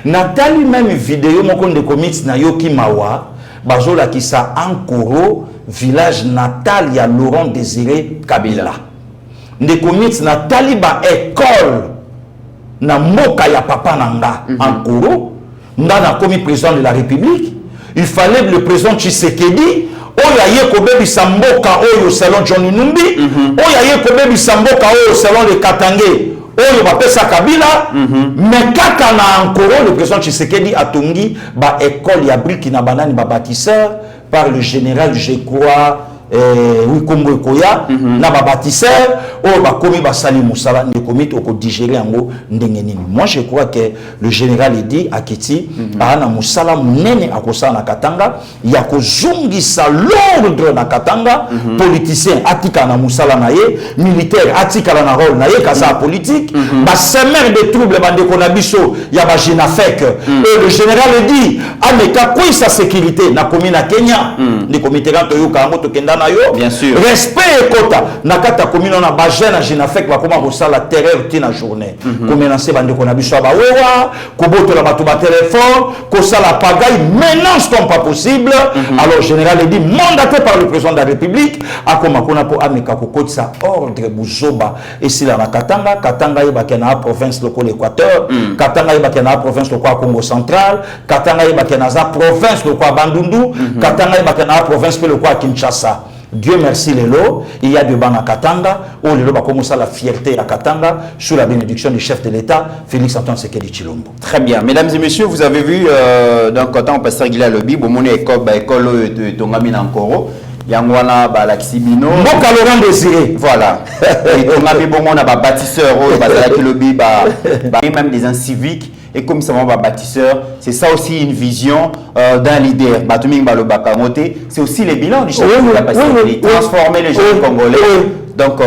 C: Nathalie même vidéo moko de comité na yoki mawa bazola ki sa Ankoro village natal ya Laurent Désiré Kabila. Ndekomit natali ba école na moka ya papa nanga Ankoro na komi président de la République. Il fallait le président Tshisekedi oya ye ko bebi samboka oyo salon John Numbi oya ye ko bebi samboka oyo salon le Katangé oyo bapesa Kabila mais kaka na Ankoro le président Tshisekedi atongi ba école ya brique na banani ba bâtisseur par le général, je crois, Wikombo Koya, na ba bâtisseur, ou ba komi ba sali musala, ne komi to ko digérer ango ndengeni. Moi je crois que le général Edi Akiti ana musala munene akosa na Katanga, ya ko zungisa l'ordre na Katanga, politicien atika na musala na ye, militaire atika na rôle na ye kasa politique, ba semer de troubles bande konabiso ya ba Jinafek. Et le général Edi ameka quoi sa sécurité na komi na Kenya, ne comité to yoka ngo to kenda na yo.
D: Bien sûr.
C: Respect et quota. Nakata commune na ba jeune Jinafek ba koma ko sala terreur tina journée. Commencer bande konabiso ba wewa, ko boto la batu ba téléphone, ko sala pagaille menace comme pas possible. Alors général Edi mandaté par le président de la République akoma kona po ameka ko kotisa ordre buzoba et si la Katanga yeba kena province locale Équateur, Katanga yeba kena province locale Congo central, Katanga yeba kena za province locale Bandundu, Katanga yeba kena province locale Kinshasa. Dieu merci Lelo, il y a de bana Katanga, où Lelo va commencer la fierté à Katanga sous la bénédiction du chef de l'État, Félix Antoine Tshisekedi Tshilombo.
D: Très bien, mesdames et messieurs, vous avez vu d'un côté on pasteur Gila Lobi, bon mon école de Tongami Nankoro. Yangwana Balaxibino.
C: Moka Laurent Désiré.
D: Voilà. Et on a vu bon on a bâtisseur, même des civiques. Et comme ça va bâtisseur, c'est ça aussi une vision d'un leader. C'est aussi les bilans du chef de l'État, transformer les jeunes congolais. Donc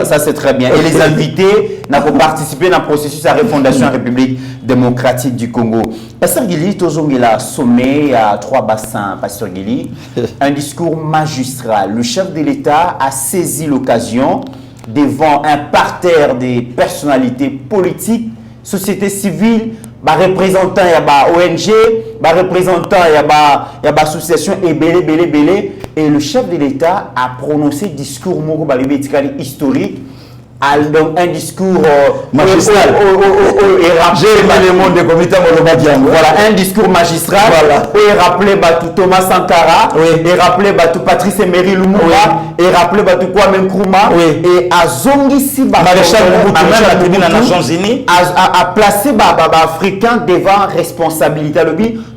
D: ça c'est très bien. Et les invités n'ont pas participé dans le processus de la refondation de la République démocratique du Congo. Pasteur Gili, il a sommé à 3 bassins, Pasteur Gili, un discours magistral. Le chef de l'État a saisi l'occasion devant un parterre des personnalités politiques, société civile, représentant ya ba ONG, représentant ya ba association et belé et le chef de l'État a prononcé discours moko ba historique. Donc un discours magistral. Voilà, un discours magistral. Voilà. Et rappelé Thomas Sankara, et rappelé Patrice Emery Lumumba, et rappelé Kwame Nkrumah, et a zongisi Maréchal Mobutu, même la tribune des Nations Unies, a placé Africain devant responsabilité.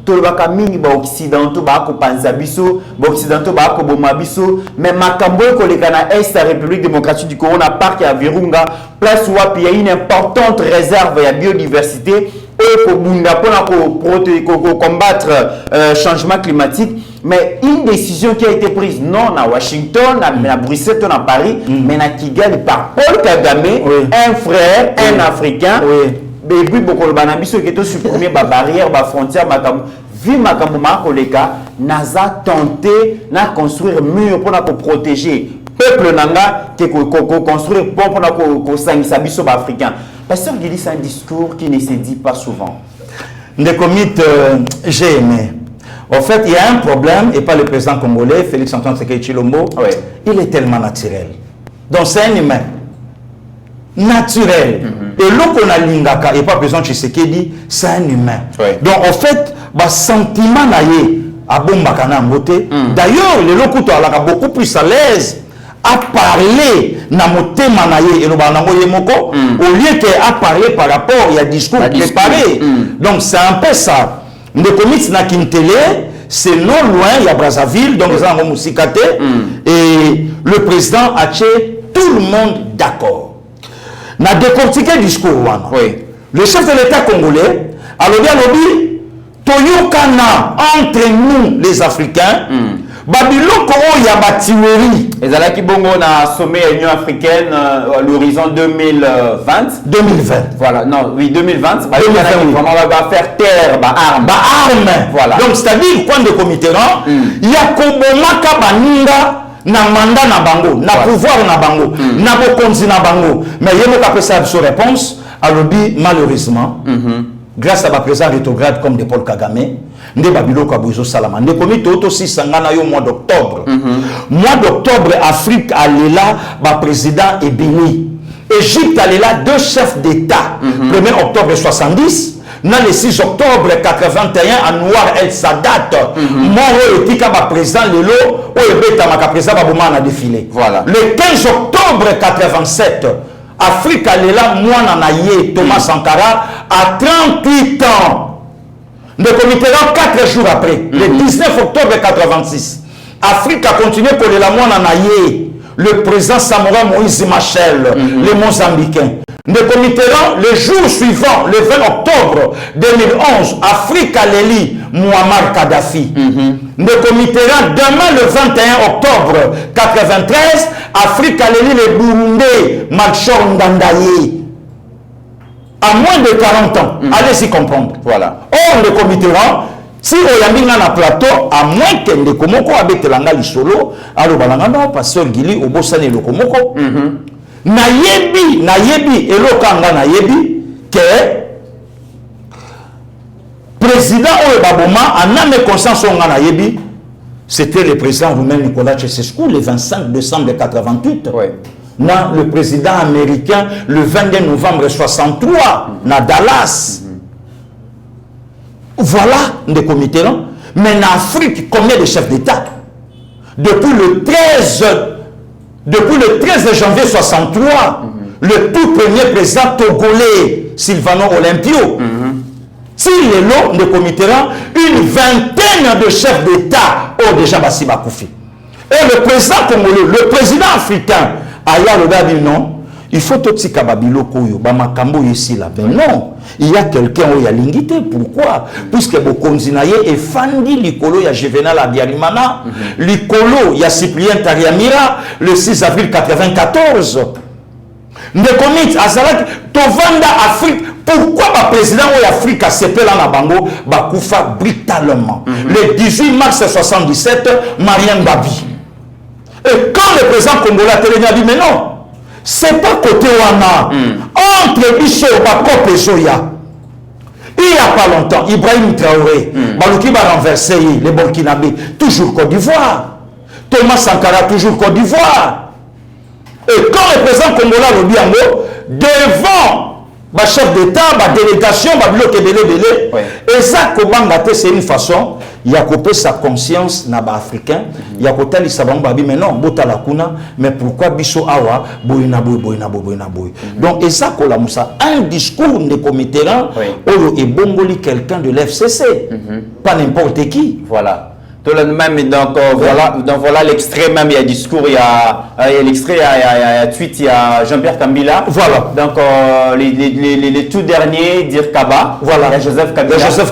D: Tolobaka mingi ba occidentaux ba ko panza biso ba occidentaux ba ko boma biso mais makambo ko lekana est la République démocratique du Congo na parc ya Virunga place wapi ya une importante réserve ya biodiversité et ko bunda pona ko combattre changement climatique. Mais une décision qui a été prise non à Washington, à Bruxelles, à Paris, mais à Kigali par Paul Kagame, un frère, un Africain. Et puis beaucoup de banabiso qui ont supprimé la barrière, la frontière, vu makambo makoleka, naza tenté na construire mur pour protéger peuple nanga qui construire pont pour sangisa biso ba africain. Pasteur Guili, c'est un discours qui ne se dit pas souvent.
C: Des comités, j'ai aimé. En fait, il y a un problème, et pas le président congolais, Félix-Antoine Tshisekedi Tshilombo, il est tellement naturel. Donc c'est un humain. Naturel. Et l'autre qu'on a l'ingaka, et pas président Tshisekedi, c'est un humain. Donc en fait, le sentiment naïe, à Bombakana Mbote, d'ailleurs, le locuto a beaucoup plus à l'aise à parler na motema naïe et le banango yemoko, au lieu qu'à parler par rapport, il y a discours préparé. Donc c'est un peu ça. Les comités na Kintele, c'est non loin, il y a Brazzaville, donc ils ont Moussikate, et le président a tué tout le monde d'accord. Na décortiqué le discours. Le chef de l'État congolais a lobby Toyokana entre nous les Africains. Babiloko il y a batiweri.
D: Et là qui bongo na sommet Union africaine à l'horizon 2020.
C: 2020.
D: Voilà, non, oui 2020. On va faire terre armes.
C: Voilà. Donc c'est-à-dire quand de comité il y a kobomaka baninga na mandat na bango, na pouvoir na bango, na bokonzi na bango. Mais il y a une sa réponse à lobby malheureusement. Grâce à ma président rétrograde comme de Paul Kagame, ne babilo kabuzo salama. Ne comité aussi sangana yo mois d'octobre. Mois d'octobre, Afrique allait là, ma président est béni. Égypte allait là, deux chefs d'État. 1er octobre 70. Le 6 octobre 81 à Noir El Sadat, Moro et Tika président Lelo, ou Ebeta ma président Babouma a défilé.
D: Voilà.
C: Le 15 octobre 87, Afrique allait là, Mouana Naye, Thomas Sankara, à 38 ans. Nous commettrons 4 jours après, le 19 octobre 86. Afrique a continué pour la Mouana Naye, le président Samora Moïse Machel, les Mozambicains. Nous commettrons le jour suivant, le 20 octobre 2011, Afrique à l'Eli, Muammar Kadhafi. Nous commettrons demain, le 21 octobre 93, Afrique à l'Eli, le Burundais, Melchior Ndadaye. À moins de 40 ans, allez-y comprendre.
D: Voilà.
C: Or, nous commettrons, si on y a un plateau, à moins que nous commettrons avec l'angal solo, alors, pasteur Guili, au Bossane le Komoko. Nayebi elokanga nayebi que président Baboma a nommé conscience on nayebi c'était le président roumain Nicolas Ceausescu le 25 décembre 1988 le président américain le 22 novembre 63 na Dallas. Voilà des comités là. Mais en Afrique, combien de chefs d'État depuis le 13 janvier 63, le tout premier président togolais, Silvano Olympio, s'il est là, nous commettrons une vingtaine de chefs d'État ont déjà bassi Bakoufi. Et le président congolais, le président africain, Aya Loda dit non, il faut tout ce kababilo koyo, bamakambo ici là. Ben non, il y a quelqu'un où il y a l'ingité. Pourquoi? Puisque Bokonzinaye est fandi l'icolo, il y a Juvenal Abiyarimana, l'icolo, il y a Cyprien Tariamira, le 6 avril 1994. Ne commit à Salak, Tovanda Afrique. Pourquoi le président de l'Afrique a séparé la Bango, Bakoufa brutalement? Le 18 mars 1977, Mariam Babi. Et quand le président congolais a dit, mais non, c'est pas côté Wana, entre Bicho, Bakop et Zoya. Il n'y a pas longtemps, Ibrahim Traoré, Balouki va renverser les Burkinabés, toujours Côte d'Ivoire. Thomas Sankara, toujours Côte d'Ivoire. Et quand le président congolais Lobiango, devant le chef d'État, la délégation, le bloc belé, et ça, c'est une façon, il y a coupé sa conscience dans les Africains, il y a coupé les savants, mais non, bota la kuna, mais pourquoi biso awa, boina. Donc, et ça, un discours de comité, et bongoli quelqu'un de l'FCC, pas n'importe qui.
D: Voilà. Même, donc, voilà l'extrait, même il y a discours, il y a l'extrait, il y a tweet, il y a Jean-Pierre Kambila.
C: Voilà.
D: Donc, les tout derniers, dire Kaba.
C: Voilà.
D: Il y a Joseph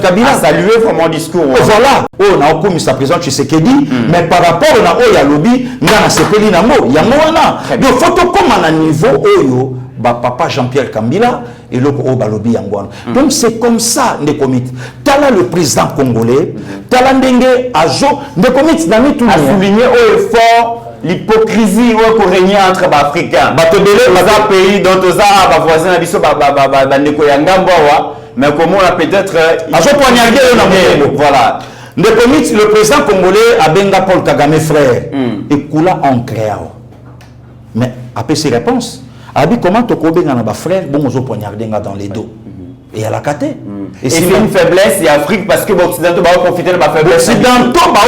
D: Kabila. A salué vraiment le discours.
C: Voilà. On a encore mis sa présence chez Tshisekedi, mais par rapport à il y a lobby, il y a Sepeli Nango, il y a Moana. Donc, photo comme à un niveau, papa Jean-Pierre Kambila et le Balobi Yangon. Donc c'est comme ça les comités. Tala le président congolais, Tala Ndenge Azo, les comités dans tout
D: a souligné au effort l'hypocrisie qui règne entre les Africains. Les pays dont les voisins mais comment on a peut-être voilà.
C: Le président congolais a benga Paul Kagame frère et Kula en créant. Mais après ses réponses, Abi, comment tu peux bien avoir frère, bon, on poignarder dans les dos. Et à la caté.
D: Et c'est une faiblesse, et Afrique, parce que l'Occidentaux va profiter de ma faiblesse.
C: L'Occidentaux va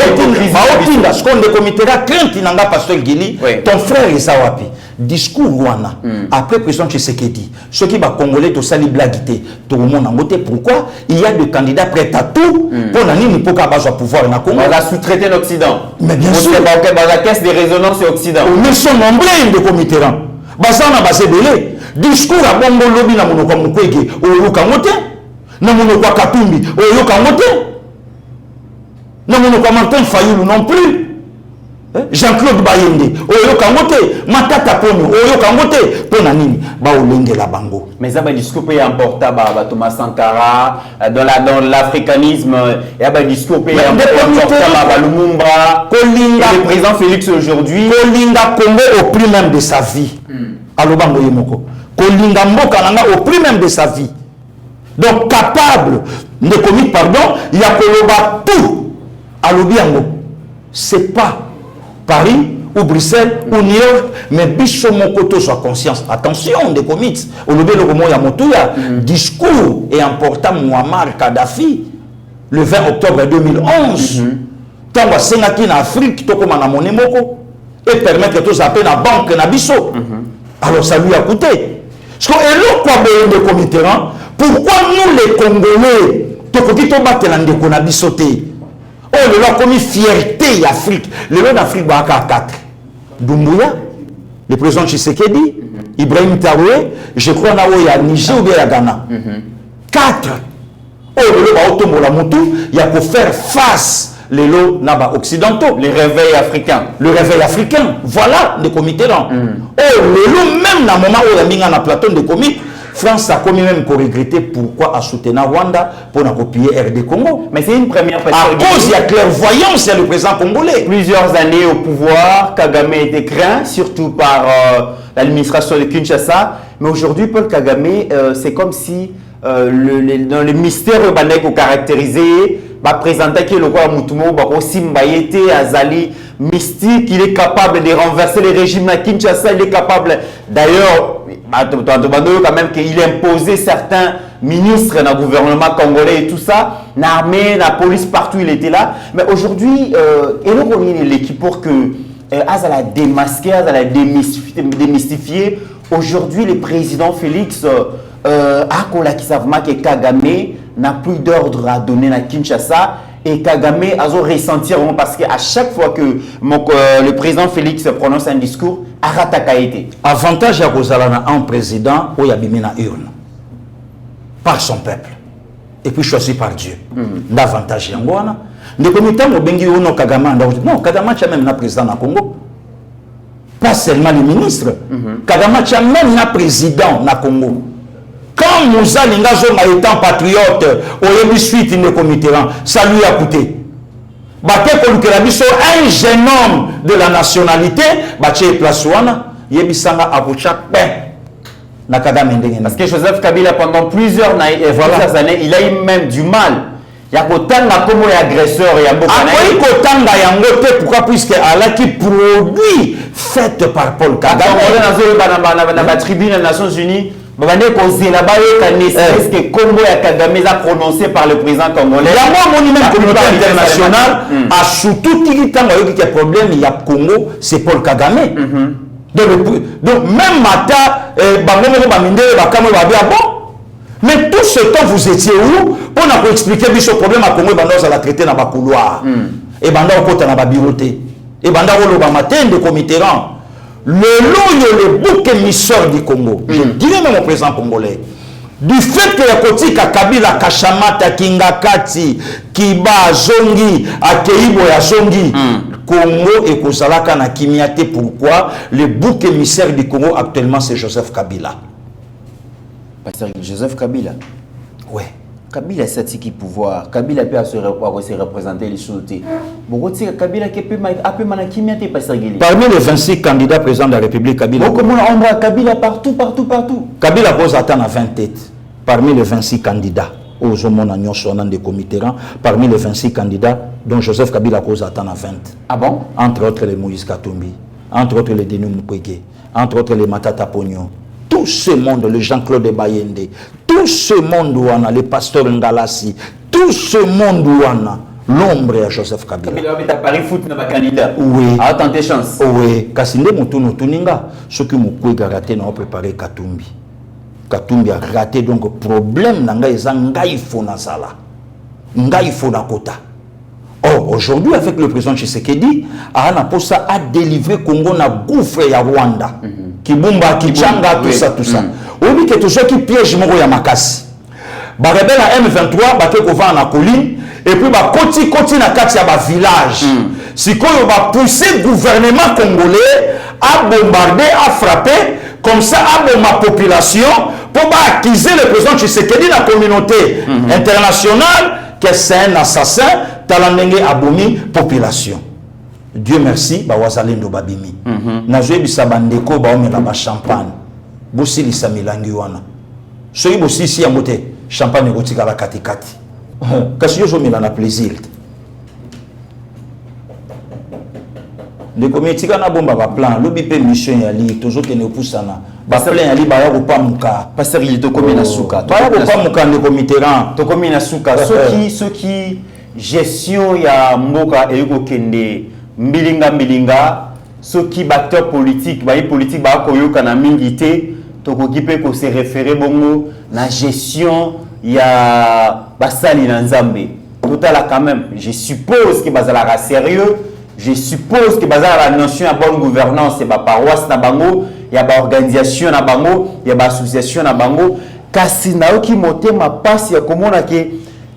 C: parce qu'on est comité là, crainte, il n'a pas pasteur Guili, ton frère est Sawapi. Discours Wana, après président Tshisekedi, ceux qui va congolais, tout ça, les blaguité, tout le monde en voté. Pourquoi il y a des candidats prêts à tout pour n'ani pour qu'à base pouvoir dans Congo.
D: On va sous-traiter l'Occident.
C: Mais bien sûr.
D: La caisse des résonances et Occident.
C: Nous sommes nombreux de comités là. Bazana basebele discours à bongo lobi na monoko mukwege oyoka ngote na monoko Katumbi oyoka ngote na monoko Martin Fayulu non plus Jean-Claude Bayende oyoka ngote Matata Ponyo oyoka ngote pona nini ba olenge la bango.
D: Mais ça va discours peut importer Thomas Sankara dans l'africanisme et un discours peut importer Lumumba le président Félix aujourd'hui
C: Kolinga Congo au prix même de sa vie. Alobango Yemoko. Kolinga Mboka au prix même de sa vie. Donc capable de commettre pardon, il y a Koloba tout à l'Obiango. C'est pas Paris ou Bruxelles ou New York, mais Bicho Mokoto soit conscience. Attention, des comités. Au Lobé le Romo Yamotouya, discours et important Muammar Kadhafi le 20 octobre 2011. Tant que c'est en Afrique, tout comme en Monemoko, et permettre que tous appellent la banque Nabiso. Alors ça lui a coûté. Parce que de comité, pourquoi nous les Congolais, tout ce qui tombe dans le Nabiso, oh, le a commis fierté d'Afrique. Le lot d'Afrique va à 4. Doumbouya, le président Tshisekedi, Ibrahim Traoré, je crois qu'il y a Niger ou bien Ghana. 4. Oh, le lot va autour de la moto, il y a pour faire face les lots occidentaux.
D: Les réveils africains.
C: Le réveil africain. Voilà les comités là. Oh, le lot, même dans le moment où il y a un plateau de comités, France a quand même regretté pourquoi a soutenu Rwanda pour copier RD Congo.
D: Mais c'est une première
C: personne. À cause, il y a clairvoyance, il y a le président congolais.
D: Plusieurs années au pouvoir, Kagame était craint, surtout par l'administration de Kinshasa. Mais aujourd'hui, Paul Kagame, c'est comme si dans le mystère urbain caractérisé, va présenter que le roi Moutumo aussi Mbayete Azali mystique, il est capable de renverser les régimes à Kinshasa, il est capable d'ailleurs quand même qu'il imposait certains ministres dans le gouvernement congolais et tout ça, l'armée, la police, partout il était là. Mais aujourd'hui, il est l'équipe pour que Azala démasquer, Azala démystifier. Aujourd'hui, le président Félix Akola Kisavma que Kagame n'a plus d'ordre à donner à Kinshasa et Kagame a ressentir parce qu'à chaque fois que le président Félix prononce un discours, Arataka été.
C: Avantage à Rosalana un président où il y a bimina urne par son peuple et puis choisi par Dieu. L'avantage yangwana. Ne comité mo bengi ono Kagame non Kagame tient même na président na Congo. Pas seulement le ministre. Kagame tient même na président na Congo. Quand Moussa Lingazo étant patriote, au début suite il ne comité, ça lui a coûté. Un jeune homme de la nationalité, Baché Plasouana, Yebisanga Abouchak, na Kagame ndenge.
D: Parce que Joseph Kabila pendant plusieurs années, il a eu même du mal. Il y a autant comme agresseur et
C: pourquoi puisque elle qui produit fait par Paul Kagame.
D: Dans la tribune des Nations Unies, est-ce que Congo et Kagame a prononcé par le président congolais.
C: Il y a un monument communautaire international à surtout qui a problème il y a Congo, c'est Paul Kagame. Donc même Mata mais tout ce temps vous étiez où pour nous expliquer ce problème à Congo et la traiter dans le couloir et banda okota na ba biroté et banda oloba matin de comité rang le bouc émisseur du Congo. Je dirais même au président congolais du fait que la kotika Kabila Kashamata Kingakati Kiba Zongi Akeibo ya Zongi Congo et Kozalaka na Kimiate. Pourquoi le bouc émissaire du Congo actuellement c'est Joseph Kabila.
D: Joseph Kabila.
C: Ouais.
D: Kabila c'est qui pouvoir. Kabila peut se représenter les choses. Beaucoup de Kabila qui peut Kimiate pas sérieux.
C: Parmi les 26 candidats présidents de la République, Kabila.
D: Comment on voit Kabila partout.
C: Kabila pose attendre à 20 têtes. Parmi les 26 candidats, aux hommes des comités, parmi les 26 candidats, dont Joseph Kabila pose attendre à 20.
D: Ah bon?
C: Entre autres les Moïse Katumbi, entre autres les Denis Mukwege, entre autres les Matata Pogno. Tout ce monde, le Jean-Claude Bayende, tout ce monde où on a les pasteurs Ngalassi, tout ce monde où on a l'ombre à Joseph Kabila.
D: Kabila à Paris foot n'a pas candidat.
C: Oui.
D: A tenté chance.
C: Oui. Kasinde Mutuno Tuninga, ce que Mukwege a raté, n'a pas préparé Katumbi. Katumbi a raté donc problème nanga eza ngai fona sala. Ngai fona kota. Or aujourd'hui avec le président Tshisekedi, Ana Posa a délivré Congo na gouffre ya Rwanda. Kibumba, Kichanga, tout ça. On dit que tout ce qui piège Moro ya Makasi. Ba rebelle à M23, ba ke kova na colline et puis ba koti na kati ya ba village. Si koyo ba pousser gouvernement congolais à bombarder, à frapper comme ça à ma population pour accuser le président Tshisekedi la communauté internationale que c'est un assassin talandenge abomi population. Dieu merci, ba wazalendo babimi. Nazwe bisabandeko ba omela ba champagne. Bosi lisa milangi wana. Soyi bosi si ya mote champagne gotika la katikati. Kasi yo zo na plaisir. Ndeko metika na bomba ba plan, lobi pe mission ya li tozo kene opusana. Ba plan ya li ba ya ko pamuka.
D: Pasteur il to komi na suka.
C: Ba ya ko pamuka ndeko mitterrand.
D: To komi na suka. Ceux qui gestion ya mboka eyoko kende mbilinga ceux qui batteur politique ba koyoka na mingité to ko kipe ko se référer bongo na gestion ya basali na nzambe. Total quand même, je suppose que bazala sérieux, je suppose que bazala la notion de bonne gouvernance et ba paroisse na bango, ya ba organisation na bango, ya ba association na bango, kasi na oki motema passe ya komona ke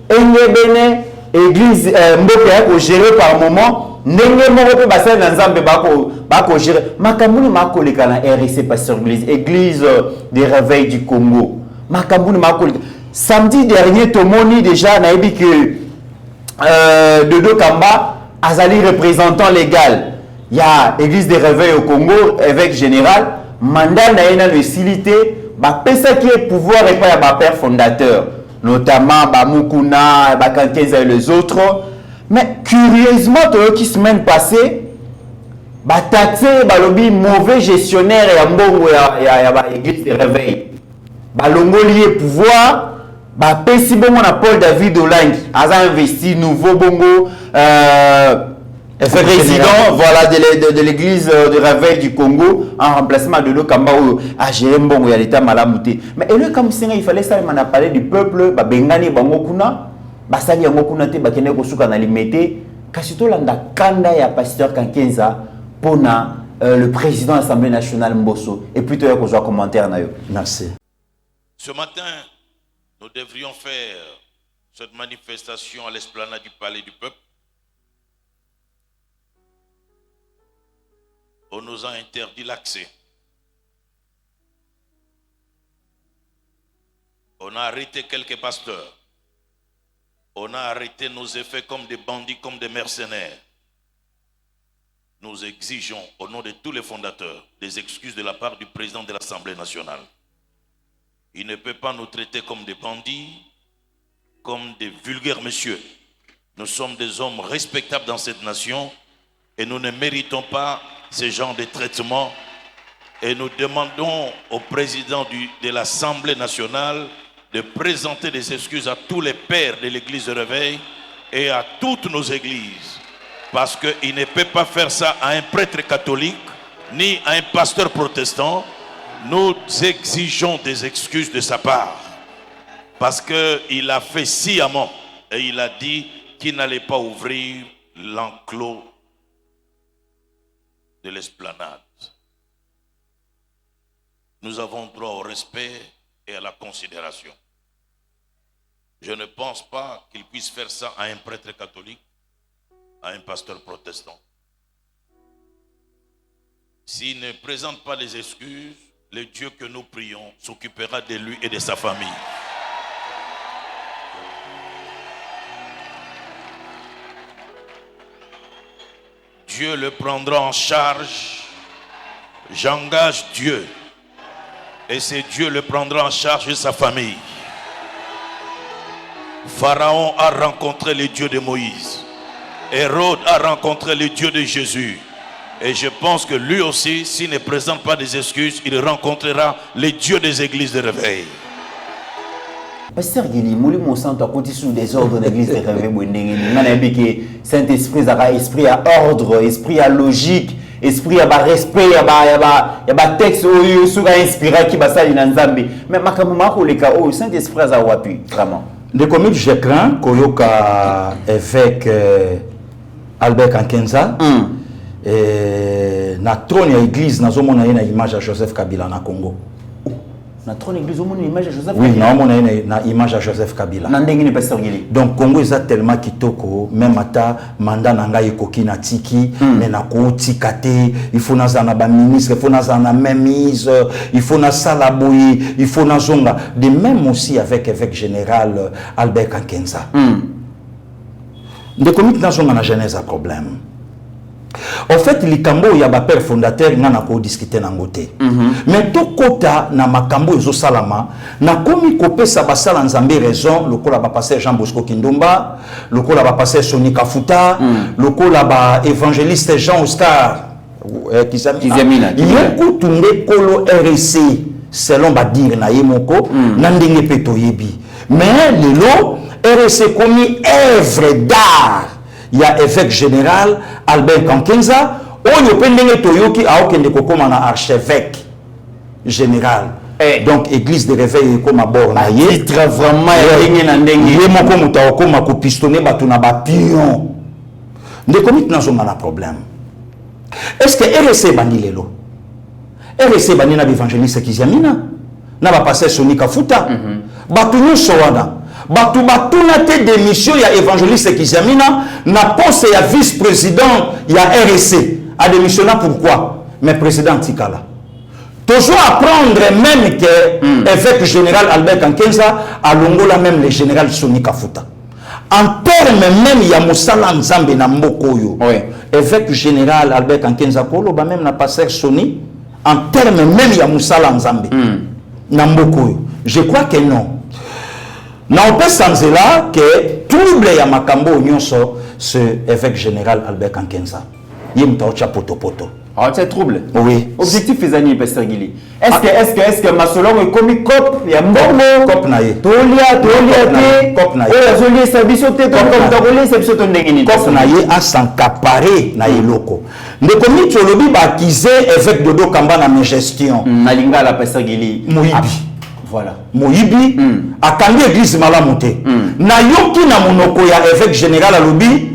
D: engebene église mboka ya ko gérer par moment. Ndenge moko pe basali na nzambe bako gérer makambuni makoleka na RC pasteur église des réveils du Congo. Makambuni makoleka samedi dernier tomoni déjà na yebi que Dodo Kamba azali représentant légal ya église des réveils au Congo évêque général mandat na yena le silité ba pesa qui est pouvoir et pas ya ba père fondateur notamment ba Mukuna ba Kankenza et les autres. Mais curieusement, qui semaine passée, taxé balobi mauvais gestionnaire et ambongo ya église de réveil. Balongoli pouvoir, pesi bongo na Paul David Olangi, a investi nouveau bongo président voilà de l'église de réveil du Congo en remplacement de Lokamba a géré bongo ya l'état malamouté. Mais et le comme il fallait ça on a parlé du peuple bengani bango kuna. Basali yango kuna te bakene ko suka na limité kasi to landa kanda ya pasteur Kankenza pona le président de l'Assemblée nationale Mbosso et plutôt ya ko joa commentaire na yo.
C: Merci.
N: Ce matin, nous devrions faire cette manifestation à l'esplanade du Palais du Peuple. On nous a interdit l'accès. On a arrêté quelques pasteurs. On a arrêté nos effets comme des bandits, comme des mercenaires. Nous exigeons, au nom de tous les fondateurs, des excuses de la part du président de l'Assemblée nationale. Il ne peut pas nous traiter comme des bandits, comme des vulgaires messieurs. Nous sommes des hommes respectables dans cette nation et nous ne méritons pas ce genre de traitement. Et nous demandons au président de l'Assemblée nationale de présenter des excuses à tous les pères de l'église de Réveil et à toutes nos églises. Parce qu'il ne peut pas faire ça à un prêtre catholique ni à un pasteur protestant. Nous exigeons des excuses de sa part. Parce qu'il a fait sciemment et il a dit qu'il n'allait pas ouvrir l'enclos de l'esplanade. Nous avons droit au respect et à la considération. Je ne pense pas qu'il puisse faire ça à un prêtre catholique, à un pasteur protestant. S'il ne présente pas les excuses, le Dieu que nous prions s'occupera de lui et de sa famille. Dieu le prendra en charge. J'engage Dieu. Et c'est Dieu le prendra en charge de sa famille. Pharaon a rencontré le Dieu de Moïse. Hérode a rencontré le Dieu de Jésus. Et je pense que lui aussi, s'il ne présente pas des excuses, il rencontrera les dieux des églises de réveil.
D: Pasteur Guili, Moulimo Santo a continué sous des ordres de l'église de réveil. Saint-Esprit a esprit à ordre, esprit à logique, esprit à respect, il y a texte qui a inspiré qui va s'allier dans Nzambe. Mais le Saint-Esprit a appuyé, vraiment.
C: De commune, je crains Koyoka évêque Albert Kankenza. Na trône de l'église, nous avons une image de Joseph Kabila na Congo.
D: Na trône de l'église, nous avons une image de Joseph
C: Kabila. Oui, nous avons
D: une
C: image de Joseph Kabila.
D: Donc,
C: Congo est tellement kitoko, même ata mandat nanga ekoki na tiki, mais na koti kate, il faut na zana ba ministre, il faut na zana même mise, il faut na salaboyi, il faut na zonga. De même aussi avec évêque général Albert Kankenza. De commit na zonga na genèse à problème. En fait, les cambo il y a ba père fondateur nga na ko discuter na ngote. Mais to kota na makambo ezo salama na komi kopesa basala nzambe raison lokola ba pasteur Jean Bosco Kindumba, lokola ba pasteur Soni Kafuta, lokola ba évangéliste Jean Oscar Kizamina. Yoko tunde kolo RC selon ba dire na yemoko na ndenge peto yebi. Mais lelo RC komi œuvre d'art. Il y a évêque général Albert Kankenza, on pendenge toyoki a okende kokoma na archevêque général. Donc église de réveil comme à bord na ye.
D: Titre vraiment ndenge na ndenge.
C: Ye moko muta okoma ko pistonner batu na ba pion. Ndeko komit na zonga na problème. Est-ce que RC bandi lelo? RC bandi na évangéliste Kizamina na ba passer Soni Kafuta. Batu nyonso wana. Batu batuna te démission ya évangéliste Kizamina na poste ya vice-président ya RSC a démissionné pourquoi mais président Tikala toujours apprendre même que évêque général Albert Kankenza a longola même le général Soni Kafuta en termes même ya musala nzambe na mbokoyo évêque général Albert Kankenza kolo ba même na pasteur Soni en termes même ya musala nzambe na mbokoyo je crois que non. On peut sans là que trouble ya makambo nyonso ce évêque général Albert Kankenza. Il m'a poto poto.
D: Ah, c'est trouble.
C: Oui.
D: Objectif est ani pasteur Guili. Est-ce que Masolong est comme cop ya mbongo
C: cop naie.
D: Tolia te.
C: Cop naie.
D: Oh azoli service te comme tagolé service to ndengini.
C: Cop naie a s'encaparer na yeloko. Ne komi tolobi ba accuser évêque Dodo Kamba na gestion.
D: Na lingala pasteur Guili.
C: Moyibi.
D: Voilà.
C: Moyibi a kangi église malamoute. Na yoki na monoko ya évêque général alobi,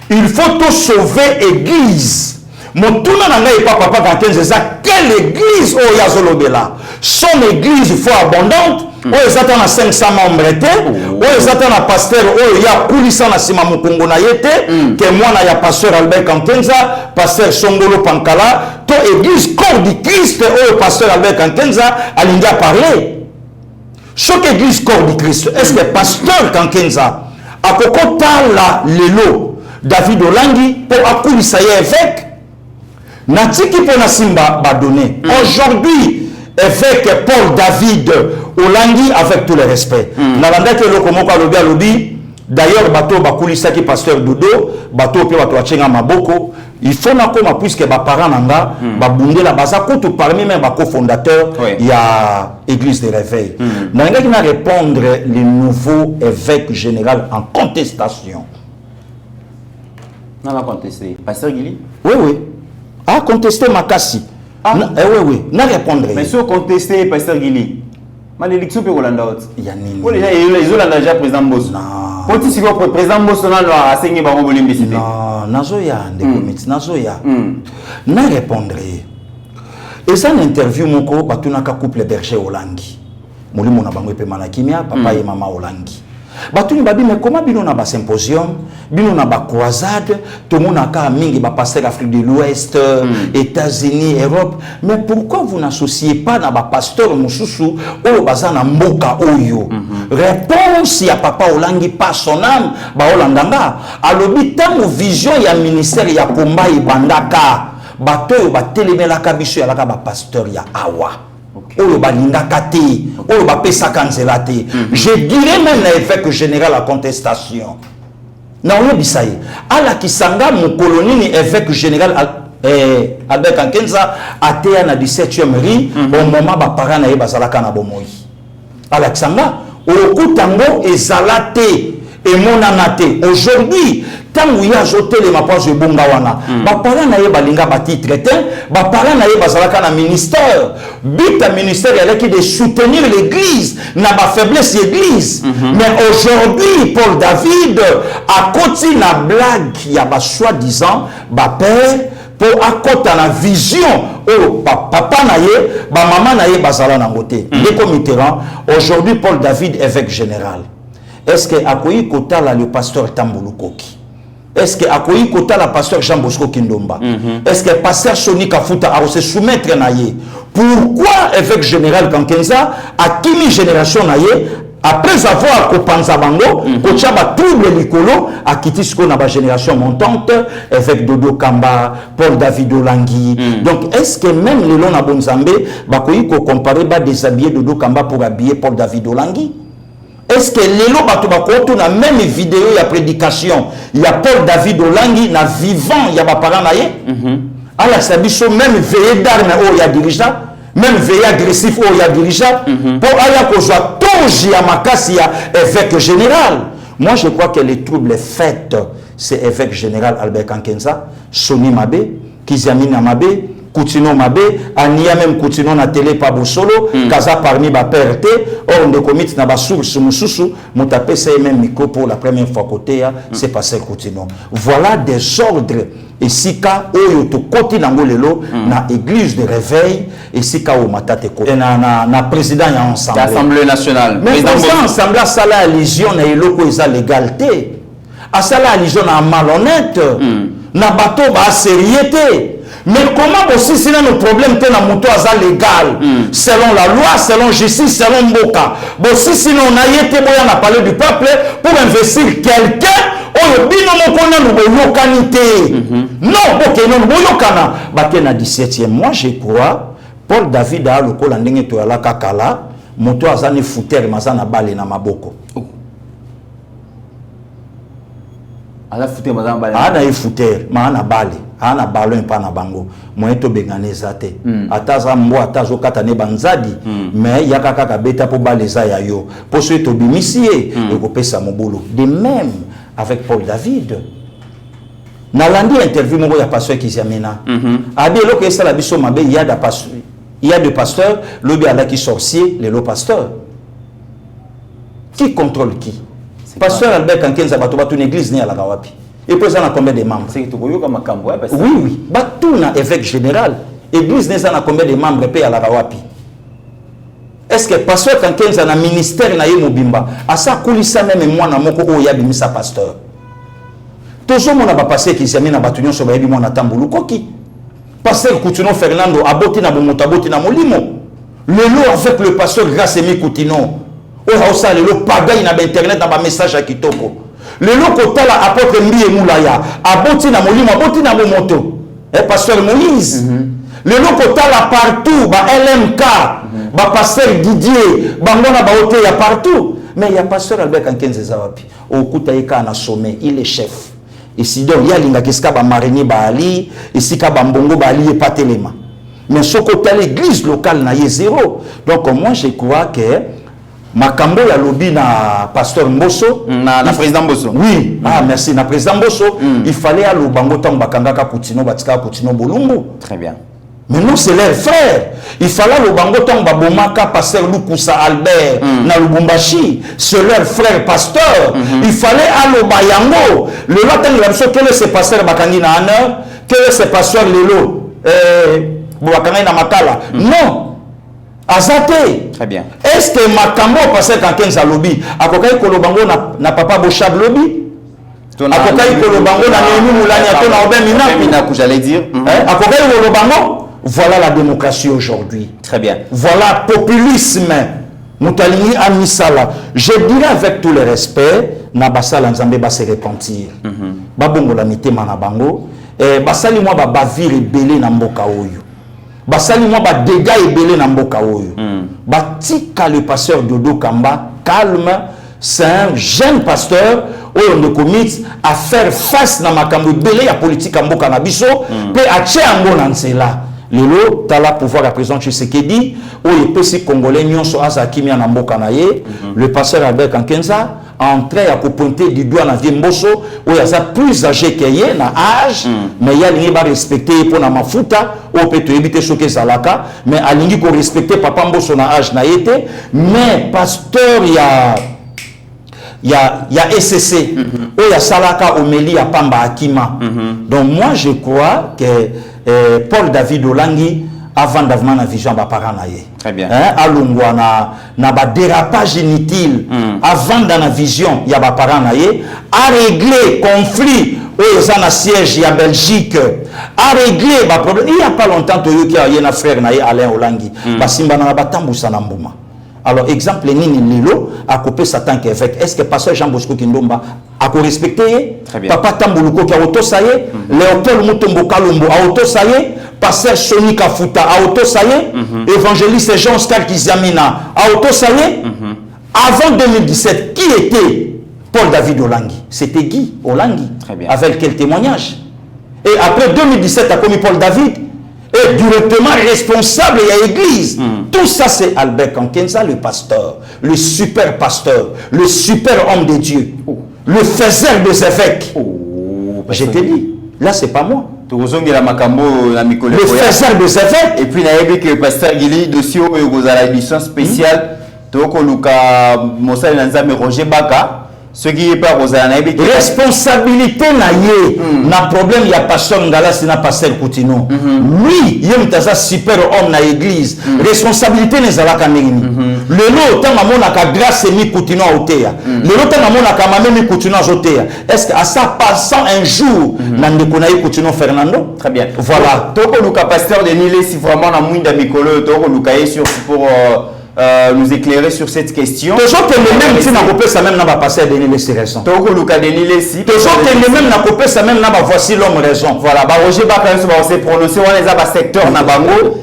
C: il faut tout sauver église. Motuna na ngai papa Kankenza quelle église o ya zolobela. Son église faut abondante. O ezata na 500 membres te. O ezata na pasteur o ya kulisa na sima mukongo na yete. Que mwana ya pasteur Albert Kankenza, pasteur Songolo Pankala, to église corps du Christ o pasteur Albert Kankenza alinga parler. Chaque église corps du Christ, est-ce que pasteur Kankenza a kokota la lelo David Olangi pour akulisa ya évêque natiki pour na simba ba donné aujourd'hui évêque Paul David Olangi avec tout le respect. Nalanda ke loko moko alobi alobi. D'ailleurs bateau bakulisa ki pasteur Dodo, bateau pe bato achenga maboko. Il faut na koma puisque ba parents nanga ba bundela baza kutu parmi même ba cofondateur il y a église de réveil. Nanga qui va répondre le nouveau évêque général en contestation.
D: On va contester. Pasteur Guili?
C: Oui. A contesté Makassi. Oui. N'a répondre.
D: Mais si on contesté Pasteur Guili, l'élection peut Rolanda.
C: Il y a ni.
D: Pour déjà, les Hollandais déjà président Boss. Non. Pour si le président Boss on a signé par mon imbécile.
C: Non, nazoya ndeko nazoya. N'a répondre. Et ça l'interview moko batunaka couple berger Olangi. Molimo na bango pe manakimia papa et maman Olangi. Batuni babi mais comment bino na ba symposium, bino na ba croisade, tout le monde a ka mingi ba pasteur Afrique de l'Ouest, États-Unis, Europe, mais pourquoi vous n'associez pas na ba pasteur mususu oyo bazana mboka oyo? Réponse ya papa Olangi pas son âme, ba Olandanga, alobi tango vision ya ministère ya komba ibandaka, bato ba telemelaka biso ya laka ba pasteur ya awa. Oyo balingaka te, oyo bapesaka nzela te. Je dirais même l'évêque général à contestation. Na oyo bisaye. Ala kisanga mon colonini évêque général Albert Kankenza atea na 17e rue au moment ba parents na ye bazalaka na bomoi. Ala kisanga okutango ezalate et mon anate aujourd'hui tant où il y a jeté les mapas de Bongawana ba parents na ye balinga ba titre te ba parents na ye bazalaka na ministère but à ministère il qui de soutenir l'église na ba faiblesse l'église mais aujourd'hui Paul David a continué na blague il y a ba soi-disant ba père pour accorder la vision oh papa na ye ba maman na ye bazala na ngote ndeko Mitterrand aujourd'hui Paul David évêque général. Est-ce que Akoyi Kotala le pasteur Tambulu Koki? Est-ce que Akoyi Kotala le pasteur Jean Bosco Kindomba? Est-ce que pasteur Soni Kafuta a se soumettre naye? Pourquoi évêque général Kankenza a kimi génération naye après avoir kopanza bango kochaba trouble likolo a quitté ce qu'on a ba génération montante évêque Dodo Kamba, Paul David Olangi. Donc est-ce que même les lona bonzambe bakoyi ko comparer ba déshabiller Dodo Kamba pour habiller Paul David Olangi? Est-ce que les lots bato na même vidéo il y a prédication il y a Paul David Olangi na vivant il y a ba parents naye ala sabiso même veillé d'armes oh il y a dirigeant même veillé agressif oh il y a dirigeant pour aller kozwa toji ya makasi ya évêque général. Moi je crois que les troubles faits c'est évêque général Albert Kankenza, Soni Mabe, Kiziamina Mabe, Koutino Mabe, Ania même Koutino na télé pa bosolo, Kaza parmi ba PRT, or on de commit na ba source mususu, mutapé c'est même micro pour la première fois côté c'est passé Koutino. Voilà des ordres et sika oyo to koti na ngolelo na église de réveil et sika o matate ko na président ya ensemble
D: l'Assemblée nationale.
C: Mais président ensemble sala allusion na eloko eza légalité. A sala allusion na malhonnête, na bateau ba sérieuxté. Mais comment aussi c'est nos problèmes que na moto aza légal selon la loi, selon justice, selon Mboka. Bon si sinon on a été boya na parler du peuple pour investir quelqu'un oyo bino mokona no boyokanité. Non, OK non boyokana baké na 17e. Moi je crois Paul David a lokola ndenge to ala kakala moto aza ne fouter mazana bale na maboko.
D: Ala fouter mazana bale.
C: Ana e fouter, ma ana bale. Ana ballon pa na bango moyeto benganeza te ataza mbo atazo katane banzadi mais yakaka ka beta po baleza ya yo po so to bimisie e ko pesa mobulu de même avec Paul David nalandi interview moko ya pasteur Kiziamina abi eloko esa la biso mabe il y a de pasteurs lobi ala ki sorcier le pasteur qui contrôle qui pasteur Albert Kankenza bato une église ni ala kawapi. Et puis, ça a combien de membres? Oui. Batuna évêque général. Église n'est pas combien de membres paye à la Rawapi. Est-ce que pasteur Kankenza na ministère na Yemobimba a ça coulissa même moi na moko o yabimisa pasteur. Toujours mon a passé qui s'est mis na batunion sur bayebi mon Tambulu Koki. Pasteur Koutino Fernando aboti na bomotaboti na molimo. Le lot avec le pasteur Gracemi Koutino. O ça le lot pagaille na internet na ba message à Kitoko. Le loko tala apôtre Mbiye Moulaya aboti na molimo aboti na bomoto pasteur Moïse Le lokotala partout, ba LMK, ba pasteur Didier, bangona ba hôtel ya partout. Mais il y a pasteur Albert Kankenze Zawapi. Au Koutaïka na sommet, il est chef. Ici donc il y a linga kiska ba marinier ba ali, ici ka ba mbongo ba ali et pas téléma. Mais ce côté l'église locale na y zéro. Donc moi je crois que Makambo ya lobby na pasteur Mbosso,
D: na président Mbosso.
C: Oui, ah merci na président Mbosso, il fallait à Lobango tant bakangaka Poutino batika Poutino Bolumbu.
D: Très bien.
C: Mais non, c'est leur frère. Il fallait le bango tong babomaka pasteur Lukusa Albert na Lubumbashi. C'est leur frère pasteur. Il fallait à l'Obayango. Le latin il a dit quel est ce pasteur bakangi na honneur, quel est ce pasteur Lelo bakangi na Makala. Non. Azate.
D: Très bien.
C: Est-ce que Makambo pasteur Kankenza lobby akokai ko lobango na papa Bochab lobby? Akokai ko lobango na Némi Moulani to na Obin Minaku,
D: j'allais dire.
C: Akokai ko lobango. Voilà la démocratie aujourd'hui.
D: Très bien.
C: Voilà populisme. Moutalini Amisala. Je dirais avec tout le respect, Nabasala Nzambe va se repentir. Babongo la mitema na bango. Basali moi ba bavir ebele na mboka oyo. Basali moi ba dégâts ebele na mboka oyo. Batika le pasteur Dodo Kamba, calme, c'est un jeune pasteur où on commit à faire face na makambo ebele ya politique mboka na biso, pe ache ango na nzela. Lelo tala pouvoir à présent Tshisekedi où les petits congolais nyonso azakimia na mboka na ye, le pasteur Albert Kankenza entré à pointer du doigt na vie Mbosso où il y a plus âgé que ye na âge, mais il y a lingi ba respecter pour na mafuta ou peut éviter ce que zalaka, mais alingi ko respecter papa Mbosso na âge na été, mais pasteur il y a SCC où il y a Salaka Omeli à Pamba Akima. Donc moi je crois que Paul David Olangi avant d'avoir la vision ba paranaye.
D: Très bien.
C: Alungwa na ba dérapage inutile avant dans la vision il y a ba paranaye à régler conflit aux na siège ya Belgique à régler ba problème il y a pas longtemps to yoki ya na frère na Alain Olangi ba simba na batambusa na mbuma. Alors, exemple, Nini Lilo a coupé Satan qu'évêque. Est-ce que pasteur Jean Bosco Kindomba a respecté? Papa Tamboulouko qui a auto-saillé, Léopold Moutombo Kalombo a auto-saillé, pasteur Soni Kafuta a auto-saillé, évangéliste Jean Oscar Kizamina a auto-saillé. Avant 2017, qui était Paul David Olangi? C'était Guy Olangi. Avec quel témoignage? Et après 2017, a commis Paul David. Et directement responsable de l'église. Tout ça, c'est Albert Kankenza, le pasteur, le super pasteur, le super homme de Dieu, le faiseur des évêques. Je t'ai dit, là, c'est pas moi. Le faiseur des évêques.
D: Et puis, il y a le pasteur Guili, dossier où il y a une édition spéciale. Roger Baka. Ce qui est pas responsabilité na problème il y a pasteur Ngala c'est na pasteur Koutino lui il est un super homme na église responsabilité les alaka nini le lot tant mamona ka grâce mi Koutino otea le lot tant mamona ka mamemi Koutino otea est-ce que à ça passant un jour na ndeko na Koutino Fernando très bien
C: voilà
D: toko luka pasteur de Nile si vraiment na mwinda mikolo toko luka sur pour nous éclairer sur cette question.
C: Toujours que le même si n'a coupé ça même n'a pas passé à Denis les raisons.
D: Toujours Lucas Denis les si.
C: Toujours que le même n'a coupé ça même n'a pas voici l'homme raison.
D: Voilà, bah Roger Bakayos va se prononcer on les a secteur na bango.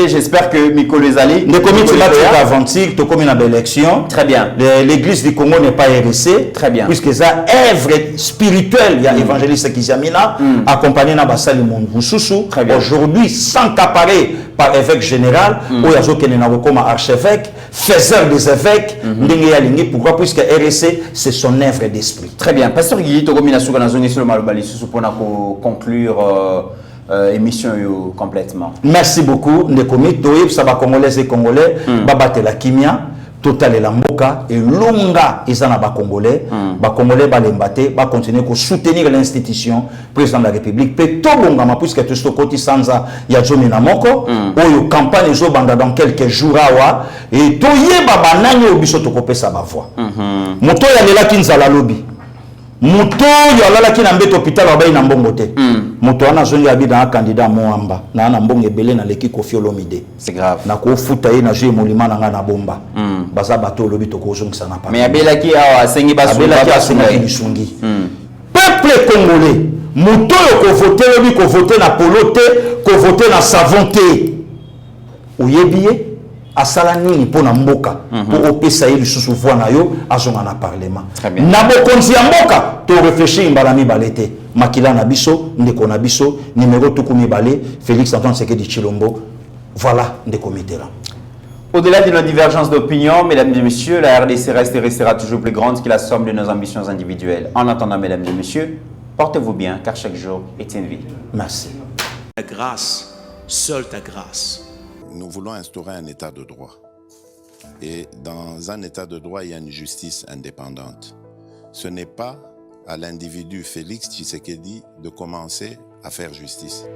D: J'espère que Miko les allés.
C: Le comité aventure, tu comme une élection.
D: Très bien.
C: L'église du Congo n'est pas RSC.
D: Très bien.
C: Puisque ça œuvre spirituelle, il y a évangéliste Kizamina accompagné na basali Moussoussou.
D: Très bien.
C: Aujourd'hui, sans caparé par évêque général, ou yazo kenena comme archevêque, faiseur des évêques, ndenge ya lingi. Pourquoi? Puisque RSC c'est son œuvre d'esprit.
D: Très bien. Pasteur Guy, tu comme sur la zone sur le Malobali pour conclure. Émission complètement.
C: Merci beaucoup. Ndekomi Toyib Saba Congolais et Congolais, Babate la Kimia, Total et Lamboka et Longa Izana ba Congolais, ba Congolais ba Lembate, ba continuer à soutenir l'institution président de la République. Pe Tobonga ma puisque tu sto koti sanza ya Jomi Namoko, oyo campagne zo banda dans quelques jours awa et toye baba nani obiso to kopesa ba voix. Moto ya lela kinzala lobby. Muto yalala ki na mbeto hôpital abai na mbongo te. Muto ana zongi abida un candidat moamba na na mbongo ebele na leki Koffi Olomide.
D: C'est grave.
C: Na ko futa ye na jeu molima na nga na bomba. Baza bato lobi to ko zongisa na pa.
D: Mais abela ki awa sengi basungi
C: sungi. Peuple congolais moto yo voter lobi ko voter na polo te ko voter na savon te oyebiye asala nini pona mboka pour opesa ye lisusu voix na yo azonga na parlement na bokonzi ya mboka to réfléchir mbala mibale te makila na biso ndeko na biso numéro tuku mibale Félix Antoine Tshisekedi Tshilombo voilà ndeko mitela.
D: Au-delà de nos divergences d'opinion, mesdames et messieurs, la RDC reste et restera toujours plus grande que la somme de nos ambitions individuelles. En attendant, mesdames et messieurs, portez-vous bien, car chaque jour est une vie.
C: Merci.
O: Ta grâce, seule ta grâce.
B: Nous voulons instaurer un état de droit. Et dans un état de droit, il y a une justice indépendante. Ce n'est pas à l'individu Félix Tshisekedi de commencer à faire justice.